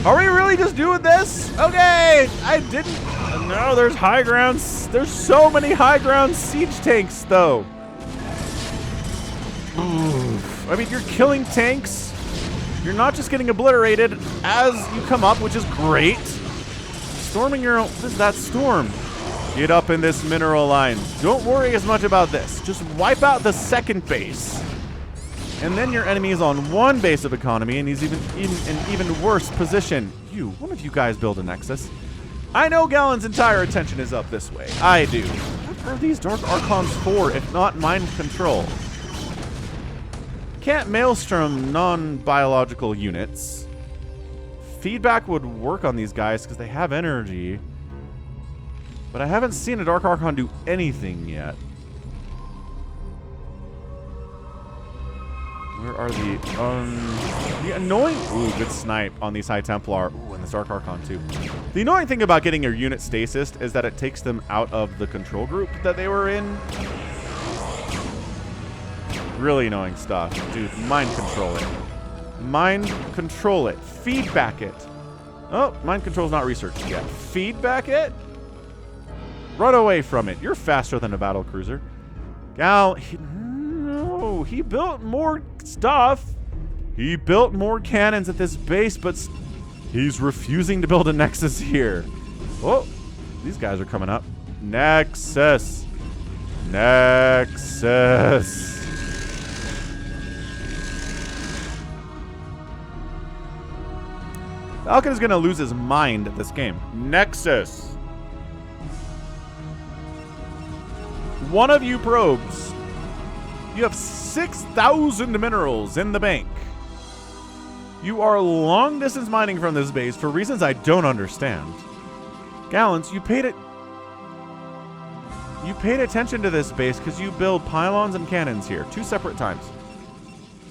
Are we really just doing this? Okay, I didn't No, there's high grounds. There's so many high ground siege tanks, though. Oof. I mean, you're killing tanks. You're not just getting obliterated as you come up, which is great. Storming your own... What is that storm? Get up in this mineral line. Don't worry as much about this. Just wipe out the second base. And then your enemy is on one base of economy, and he's in an even worse position. One of you guys build a Nexus. I know Galll0ns' entire attention is up this way. I do. What are these Dark Archons for, if not mind control? Can't Maelstrom non-biological units. Feedback would work on these guys because they have energy. But I haven't seen a Dark Archon do anything yet. Where are the annoying... Ooh, good snipe on these High Templar. Ooh, and the Dark Archon too. The annoying thing about getting your unit stasis is that it takes them out of the control group that they were in. Really annoying stuff. Dude, mind control it. Mind control it. Feedback it. Oh, mind control's not researched yet. Feedback it? Run away from it. You're faster than a battle cruiser. No, he built more stuff. He built more cannons at this base, but he's refusing to build a Nexus here. Oh, these guys are coming up. Nexus. Nexus. Falcon is going to lose his mind at this game. Nexus. One of you probes. You have 6,000 minerals in the bank. You are long distance mining from this base for reasons I don't understand. Galll0ns, you paid attention to this base because you build pylons and cannons here. 2 separate times.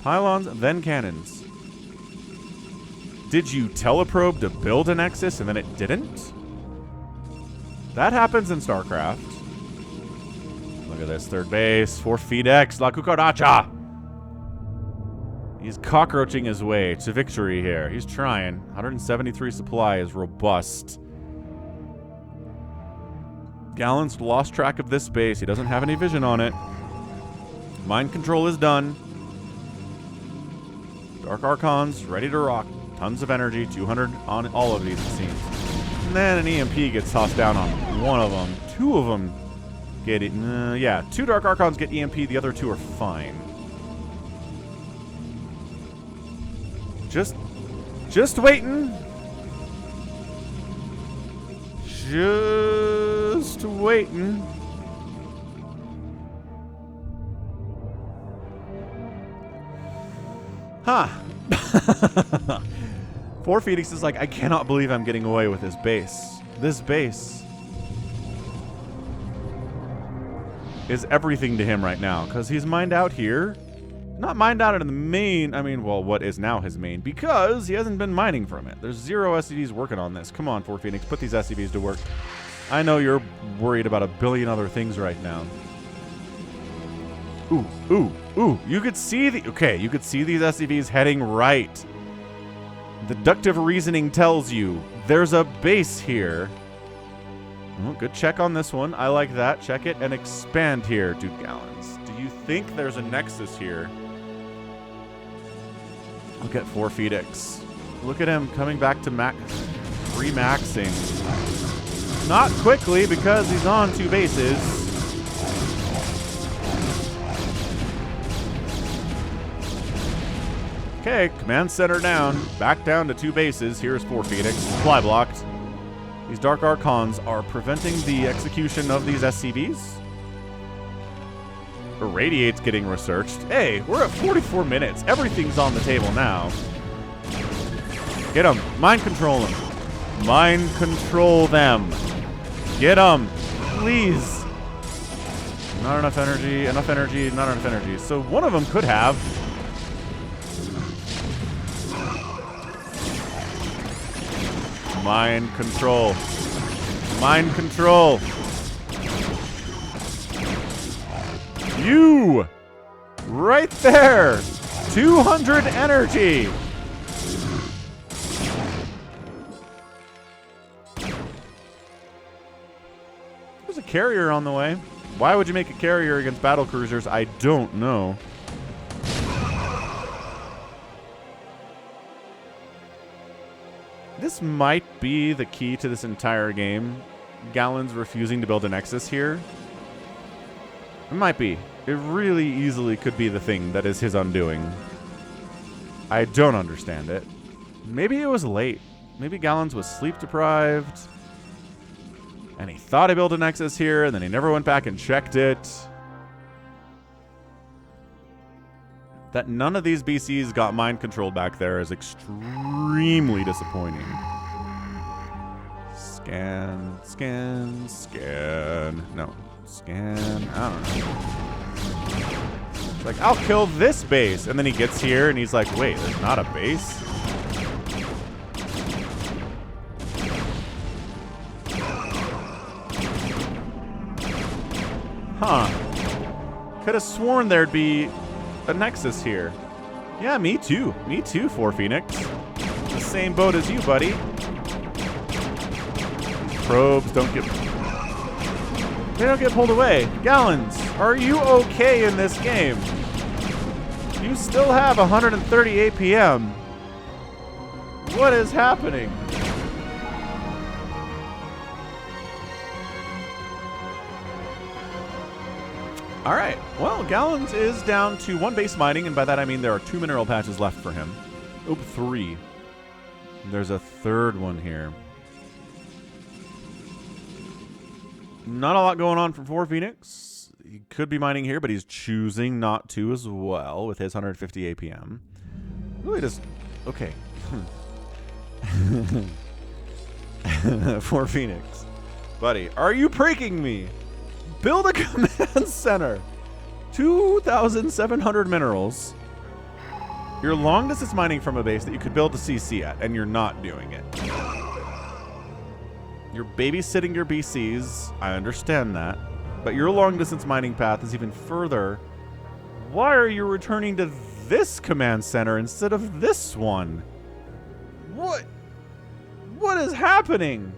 Pylons, then cannons. Did you tell a probe to build a Nexus and then it didn't? That happens in StarCraft. Look at this third base. 4 feet X. La Cucaracha. He's cockroaching his way to victory here. He's trying. 173 supply is robust. Galll0ns lost track of this base. He doesn't have any vision on it. Mind control is done. Dark Archons ready to rock. Tons of energy. 200 on all of these, it seems. And then an EMP gets tossed down on one of them. 2 of them get it. Yeah, 2 Dark Archons get EMP. The other 2 are fine. Just waiting. Just waiting. Huh. 4 Phoenix is like, I cannot believe I'm getting away with this base. This base is everything to him right now, because he's mined out here. Not mined out in the main, I mean, well, what is now his main, because he hasn't been mining from it. There's 0 SCVs working on this. Come on, 4 Phoenix, put these SCVs to work. I know you're worried about a billion other things right now. Ooh, ooh, ooh. You could see the... Okay, you could see these SCVs heading right. Deductive reasoning tells you there's a base here. Oh, good check on this one. I like that. Check it and expand here, dude. Galll0ns. Do you think there's a Nexus here? Look at 4 Phoenix. Look at him coming back to remaxing. Not quickly because he's on 2 bases. Okay, command center down. Back down to 2 bases. Here's 4 Phoenix. Supply blocked. These Dark Archons are preventing the execution of these SCVs. Irradiate's getting researched. Hey, we're at 44 minutes. Everything's on the table now. Get them. Mind control them. Mind control them. Get them. Please. Not enough energy. Enough energy. Not enough energy. So one of them could have. Mind control. Mind control. You! Right there! 200 energy! There's a carrier on the way. Why would you make a carrier against battle cruisers? I don't know. This might be the key to this entire game. Galll0ns refusing to build a Nexus here. It might be. It really easily could be the thing that is his undoing. I don't understand it. Maybe it was late. Maybe Galll0ns was sleep deprived. And he thought he built a Nexus here, and then he never went back and checked it. That none of these BCs got mind controlled back there is extremely disappointing. Scan, scan, scan. No, scan. I don't know. It's like, I'll kill this base. And then he gets here and he's like, wait, there's not a base? Huh. Could have sworn there'd be a Nexus here. Yeah, me too. Me too, 4Phoenix. The same boat as you, buddy. Probes don't get... They don't get pulled away. Galll0ns, are you okay in this game? You still have 130 APM. What is happening? All right. Well, Galll0ns is down to 1 base mining, and by that I mean there are 2 mineral patches left for him. Oop, 3. There's a 3rd one here. Not a lot going on for 4Phoenix. He could be mining here, but he's choosing not to as well with his 150 APM. Really just... Okay. 4Phoenix. Buddy, are you pranking me? Build a command center. 2,700 minerals. You're long distance mining from a base that you could build a CC at, and you're not doing it. You're babysitting your BCs. I understand that. But your long distance mining path is even further. Why are you returning to this command center instead of this one? What? What is happening?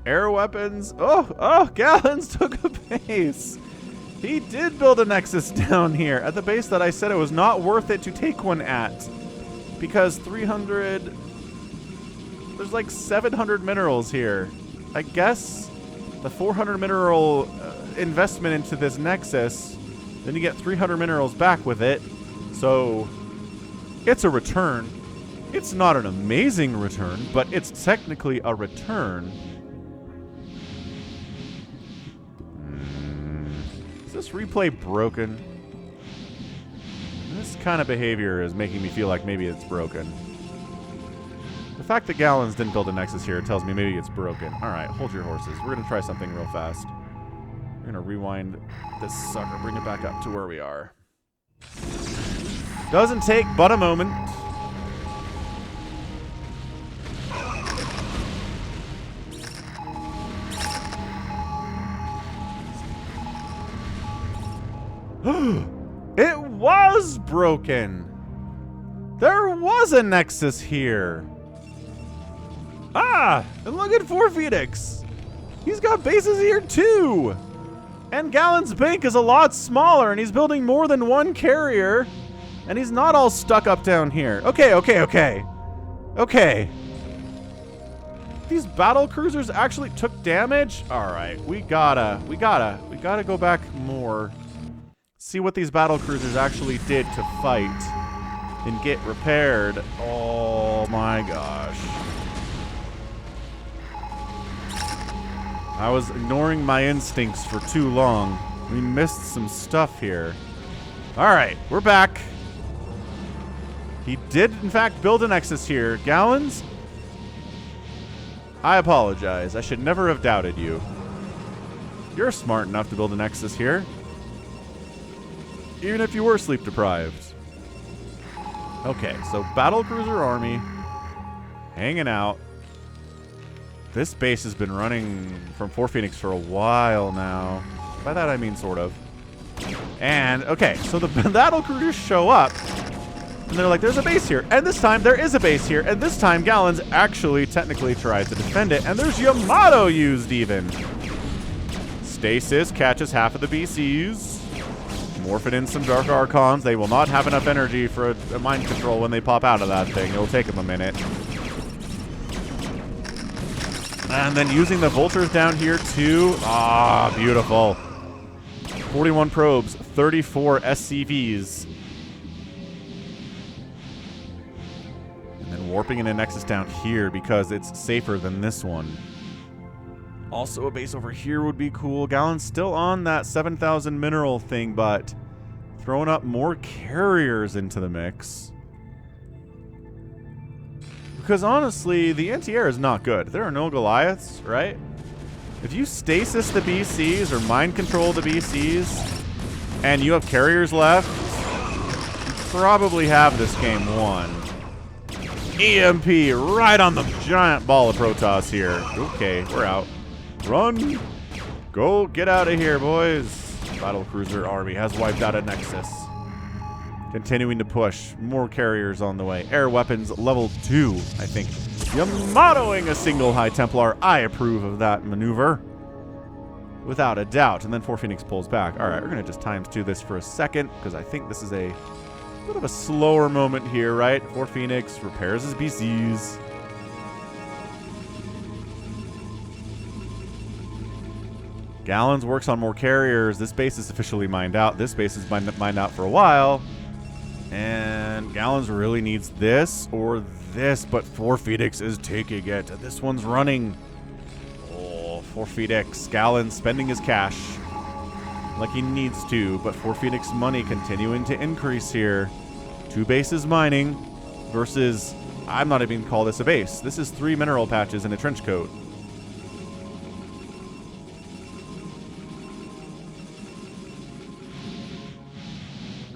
Air weapons. Oh, Galll0ns took a base. He did build a Nexus down here at the base that I said it was not worth it to take one at. Because 300... There's like 700 minerals here. I guess the 400 mineral investment into this Nexus, then you get 300 minerals back with it. So it's a return. It's not an amazing return, but it's technically a return. Is this replay broken? This kind of behavior is making me feel like maybe it's broken. The fact that Galll0ns didn't build a Nexus here tells me maybe it's broken. Alright, hold your horses. We're going to try something real fast. We're going to rewind this sucker, bring it back up to where we are. Doesn't take but a moment. It was broken. There was a Nexus here. Ah, and look at 4Phoenix. He's got bases here too. And Galll0ns bank is a lot smaller, and he's building more than one carrier. And he's not all stuck up down here. Okay. These battle cruisers actually took damage? Alright, we gotta go back more. See what these battle cruisers actually did to fight and get repaired. Oh my gosh. I was ignoring my instincts for too long. We missed some stuff here. Alright, we're back. He did, in fact, build a Nexus here. Galll0ns, I apologize. I should never have doubted you. You're smart enough to build a Nexus here. Even if you were sleep deprived. Okay, so battle cruiser army hanging out. This base has been running from 4Phoenix for a while now. By that I mean sort of. And, okay, so the battle cruisers show up. And they're like, there's a base here. And this time, there is a base here. And this time, Galll0ns actually technically tries to defend it. And there's Yamato used even. Stasis catches half of the BCs. Morphin in some Dark Archons. They will not have enough energy for a mind control when they pop out of that thing. It'll take them a minute. And then using the Vultures down here too. Ah, beautiful. 41 probes, 34 SCVs. And then warping in a Nexus down here because it's safer than this one. Also, a base over here would be cool. Galll0ns still on that 7,000 mineral thing, but throwing up more carriers into the mix. Because honestly, the anti-air is not good. There are no Goliaths, right? If you stasis the BCs or mind control the BCs, and you have carriers left, you probably have this game won. EMP right on the giant ball of Protoss here. Okay, we're out. Run! Go get out of here, boys. Battlecruiser army has wiped out a Nexus. Continuing to push. More carriers on the way. Air weapons level 2, I think. Yamatoing a single High Templar. I approve of that maneuver. Without a doubt. And then 4 Phoenix pulls back. Alright, we're going to just ×2 this for a second, because I think this is a bit of a slower moment here, right? 4 Phoenix repairs his BCs. Galll0ns works on more carriers. This base is officially mined out. This base is mined out for a while. And Galll0ns really needs this or this, but 4 Phoenix is taking it. This one's running. Oh, 4 Phoenix. Galll0ns spending his cash like he needs to, but 4 Phoenix money continuing to increase here. 2 bases mining versus, I'm not even call this a base. This is 3 mineral patches and a trench coat.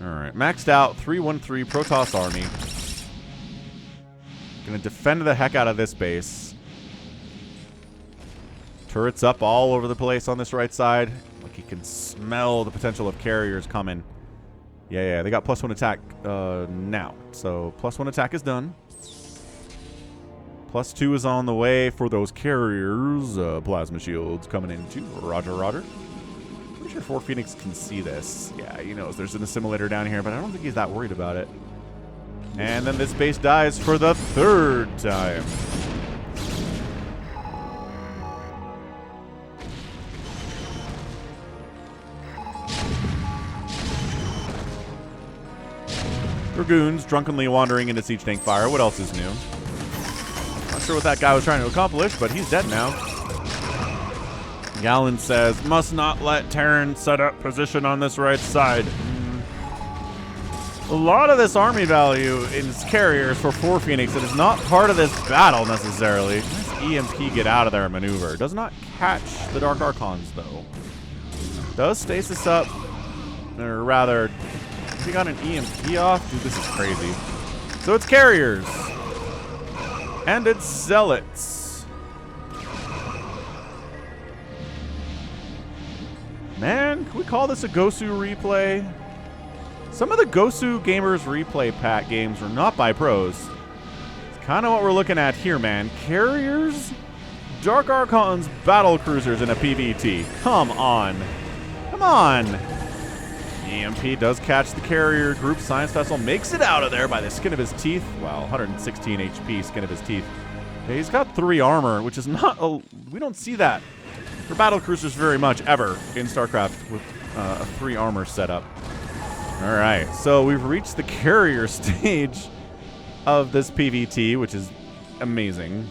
Alright, maxed out 313 Protoss army. Gonna defend the heck out of this base. Turrets up all over the place on this right side. Like you can smell the potential of carriers coming. Yeah, they got +1 attack now. So +1 attack is done. +2 is on the way for those carriers. Plasma shields coming in too. Roger, roger. Pretty sure 4 Phoenix can see this. Yeah, he knows there's an assimilator down here, but I don't think he's that worried about it. And then this base dies for the 3rd time. Dragoons drunkenly wandering into siege tank fire. What else is new? Not sure what that guy was trying to accomplish, but he's dead now. Galll0ns says, must not let Terran set up position on this right side. A lot of this army value is carriers for 4 Phoenix. It is not part of this battle necessarily. Nice EMP get out of there maneuver. Does not catch the Dark Archons though. Does stasis up, or rather, he got an EMP off? Dude, this is crazy. So it's carriers. And it's zealots. Man, can we call this a GOSU replay? Some of the GOSU Gamers Replay Pack games were not by pros. It's kind of what we're looking at here, man. Carriers, Dark Archons, battle cruisers in a PvT. Come on. Come on. EMP does catch the carrier group. Science Vessel makes it out of there by the skin of his teeth. Wow, 116 HP, skin of his teeth. Yeah, he's got 3 armor, which is not a... We don't see that for battle cruisers very much ever in StarCraft with a 3 armor setup. All right, so we've reached the carrier stage of this PvT, which is amazing.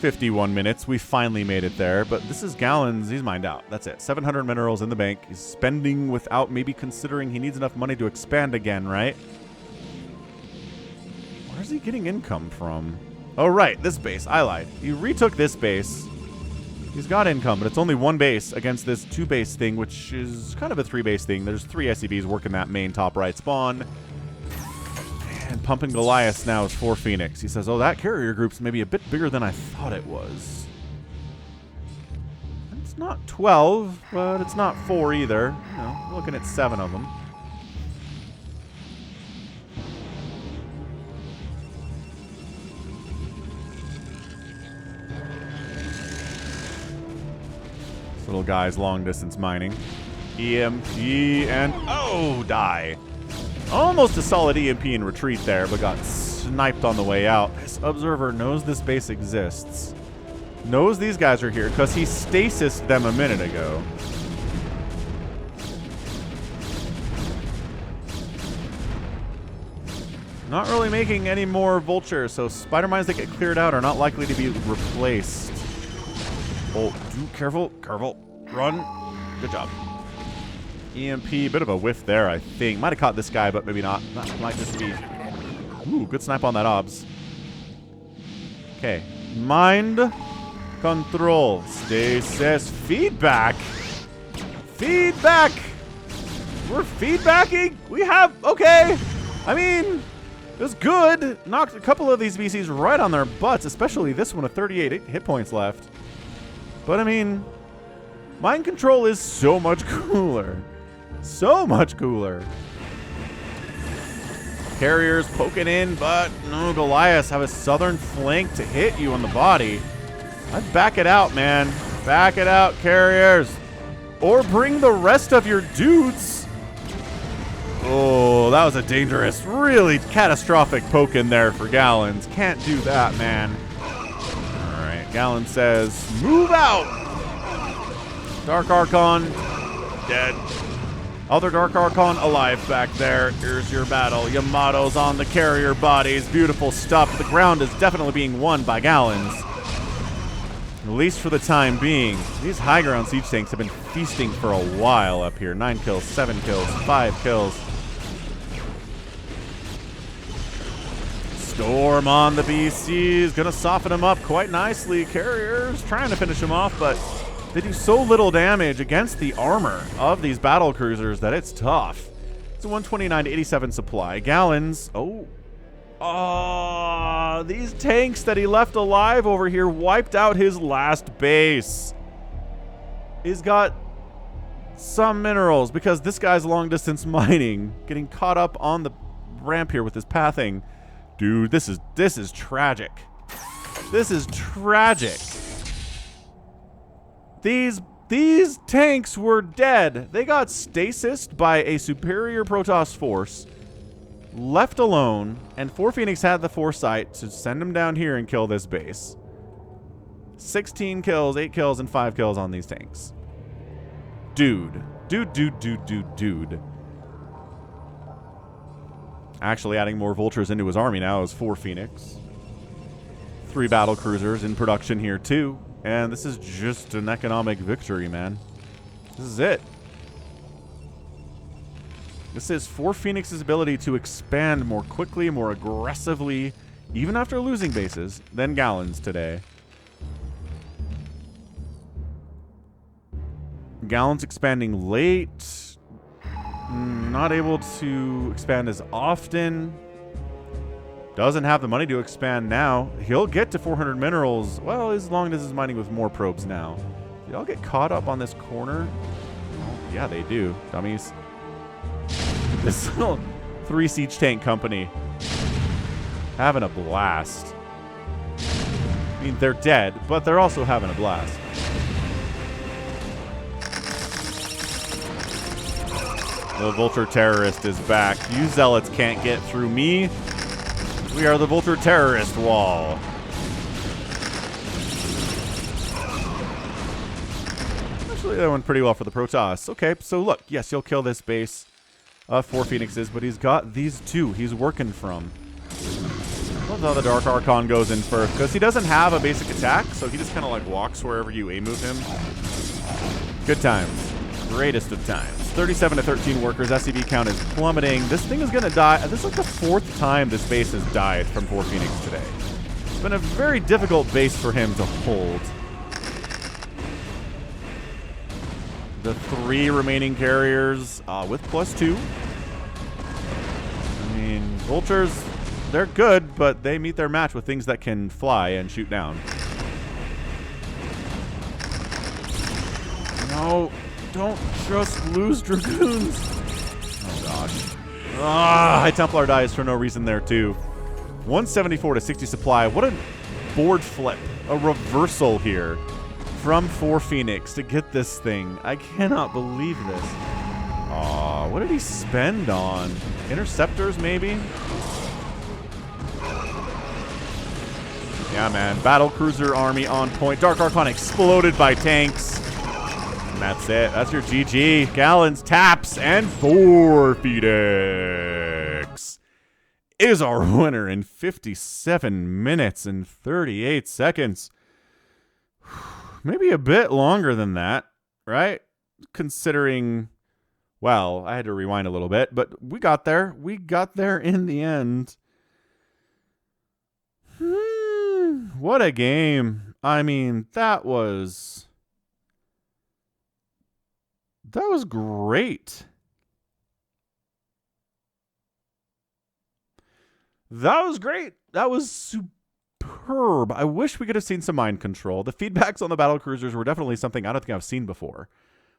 51 minutes. We finally made it there, but this is Galll0ns. He's mined out. That's it. 700 minerals in the bank. He's spending without maybe considering he needs enough money to expand again, right? Where's he getting income from? Oh, right. This base. I lied. He retook this base. He's got income, but it's only 1 base against this 2 base thing, which is kind of a 3 base thing. There's 3 SCVs working that main top right spawn. And pumping Goliaths now is 4 Phoenix. He says, oh, that carrier group's maybe a bit bigger than I thought it was. It's not 12, but it's not 4 either. You know, we're looking at 7 of them. Little guy's long distance mining. EMP and oh, die. Almost a solid EMP in retreat there, but got sniped on the way out. This observer knows this base exists. Knows these guys are here because he stasised them a minute ago. Not really making any more vultures, so spider mines that get cleared out are not likely to be replaced. Oh, careful, careful. Run. Good job. EMP, bit of a whiff there, I think. Might have caught this guy, but maybe not. That might just be... Ooh, good snipe on that obs. Okay. Mind control. Stasis. Feedback. Feedback. We're feedbacking. We have... Okay. I mean... It was good. Knocked a couple of these species right on their butts, especially this one with 38 hit points left. But I mean, mind control is so much cooler. So much cooler. Carriers poking in, but no, Goliaths have a southern flank to hit you on the body. I'd back it out, man. Back it out, carriers. Or bring the rest of your dudes. Oh, that was a dangerous, really catastrophic poke in there for Galll0ns. Can't do that, man. All right, Galll0ns says, move out. Dark Archon, dead. Other Dark Archon alive back there. Here's your battle. Yamato's on the carrier bodies. Beautiful stuff. The ground is definitely being won by Galll0ns. At least for the time being. These high ground siege tanks have been feasting for a while up here. 9 kills, 7 kills, 5 kills. Storm on the BCs. Gonna soften them up quite nicely. Carriers trying to finish them off, but they do so little damage against the armor of these battle cruisers that it's tough. It's a 129 to 87 supply. Galll0ns. Oh, these tanks that he left alive over here wiped out his last base. He's got some minerals because this guy's long distance mining, getting caught up on the ramp here with his pathing. Dude, this is tragic. This is tragic. These tanks were dead. They got stasised by a superior Protoss force, left alone, and 4 Phoenix had the foresight to send him down here and kill this base. 16 kills, 8 kills, and 5 kills on these tanks. Dude. Dude. Actually adding more vultures into his army now is 4 Phoenix. 3 battle cruisers in production here too. And this is just an economic victory, man. This is it. This is 4 Phoenix's ability to expand more quickly, more aggressively, even after losing bases, than Galll0ns today. Galll0ns expanding late. Not able to expand as often. Doesn't have the money to expand now. He'll get to 400 minerals, well, as long as he's mining with more probes now. Do y'all get caught up on this corner? Oh, yeah, they do. Dummies. This little 3 siege tank company having a blast. I mean, they're dead, but they're also having a blast. The Vulture Terrorist is back. You zealots can't get through me. We are the Vulture Terrorist wall. Actually, that went pretty well for the Protoss. Okay, so look. Yes, you'll kill this base of 4 Phoenixes, but he's got these 2 he's working from. Love how the Dark Archon goes in first, because he doesn't have a basic attack, so he just kind of like walks wherever you A-move him. Good times. Greatest of times. 37 to 13 workers. SCV count is plummeting. This thing is going to die. This is like the 4th time this base has died from 4 Phoenix today. It's been a very difficult base for him to hold. The 3 remaining carriers with +2. I mean, vultures, they're good, but they meet their match with things that can fly and shoot down. No. Don't just lose Dragoons. Oh, gosh. High Templar dies for no reason there, too. 174 to 60 supply. What a board flip. A reversal here from 4 Phoenix to get this thing. I cannot believe this. Aw, what did he spend on? Interceptors, maybe? Yeah, man. Battle cruiser army on point. Dark Archon exploded by tanks. And that's it. That's your GG. Galll0ns taps and 4 Phoenix is our winner in 57 minutes and 38 seconds. Maybe a bit longer than that, right? Considering, well, I had to rewind a little bit, but we got there. We got there in the end. What a game. I mean, that was great. That was great. That was superb. I wish we could have seen some mind control. The feedbacks on the battle cruisers were definitely something I don't think I've seen before.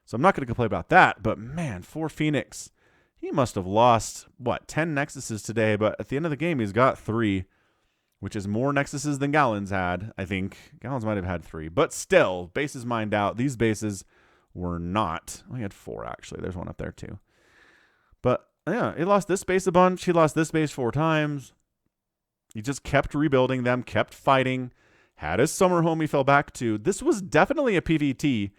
So I'm not going to complain about that. But man, 4 Phoenix, he must have lost, what, 10 Nexuses today. But at the end of the game, he's got 3. Which is more Nexuses than Galll0ns had, I think. Galll0ns might have had 3. But still, bases mined out. These bases were not. Oh, he had 4, actually. There's one up there, too. But, yeah, he lost this base a bunch. He lost this base 4 times. He just kept rebuilding them, kept fighting. Had his summer home he fell back to. This was definitely a PvT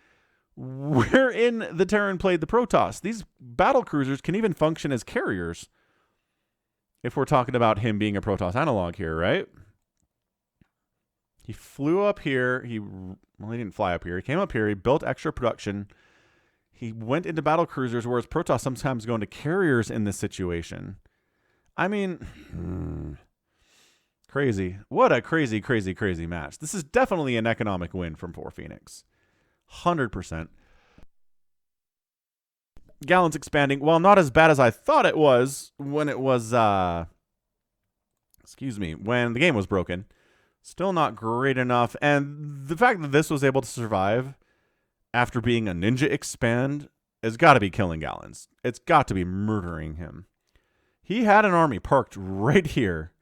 wherein the Terran played the Protoss. These battle cruisers can even function as carriers. If we're talking about him being a Protoss analog here, right? He flew up here. He didn't fly up here. He came up here. He built extra production. He went into battle cruisers, whereas Protoss sometimes go into carriers in this situation. I mean, crazy. What a crazy, crazy, crazy match. This is definitely an economic win from 4 Phoenix. 100%. Galll0ns expanding, while not as bad as I thought it was when it was, when the game was broken. Still not great enough. And the fact that this was able to survive after being a ninja expand has got to be killing Galll0ns. It's got to be murdering him. He had an army parked right here.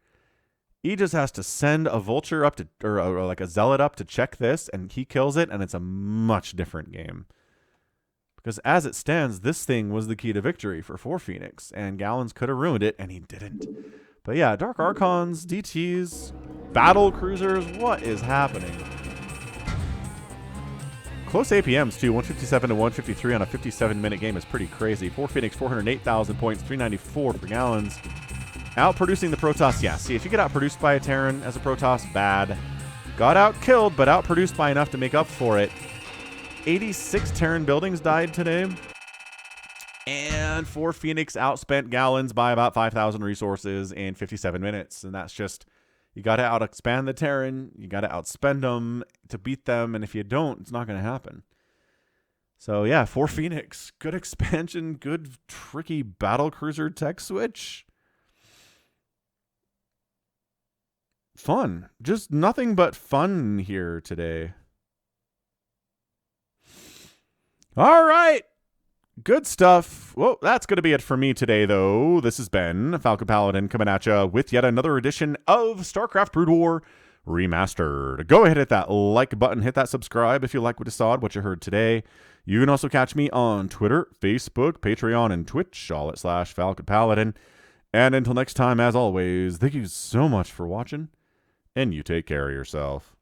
He just has to send a vulture up to, or like a zealot up to check this, and he kills it, and it's a much different game. Because as it stands, this thing was the key to victory for 4 Phoenix, and Galll0ns could have ruined it, and he didn't. But yeah, Dark Archons, DTs, battle cruisers, what is happening? Close APMs too, 157 to 153 on a 57-minute game is pretty crazy. 4 Phoenix, 408,000 points, 394 for Galll0ns. Outproducing the Protoss, yeah. See, if you get outproduced by a Terran as a Protoss, bad. Got outkilled, but outproduced by enough to make up for it. 86 Terran buildings died today. And 4 Phoenix outspent Galll0ns by about 5,000 resources in 57 minutes. And that's just, you got to out-expand the Terran. You got to outspend them to beat them. And if you don't, it's not going to happen. So yeah, 4 Phoenix. Good expansion. Good, tricky battle cruiser tech switch. Fun. Just nothing but fun here today. All right. Good stuff. Well, that's going to be it for me today, though. This has been Falcon Paladin coming at you with yet another edition of StarCraft Brood War Remastered. Go ahead, hit that like button, hit that subscribe if you like what you saw, what you heard today. You can also catch me on Twitter, Facebook, Patreon, and Twitch, all at /Falcon Paladin. And until next time, as always, thank you so much for watching, and you take care of yourself.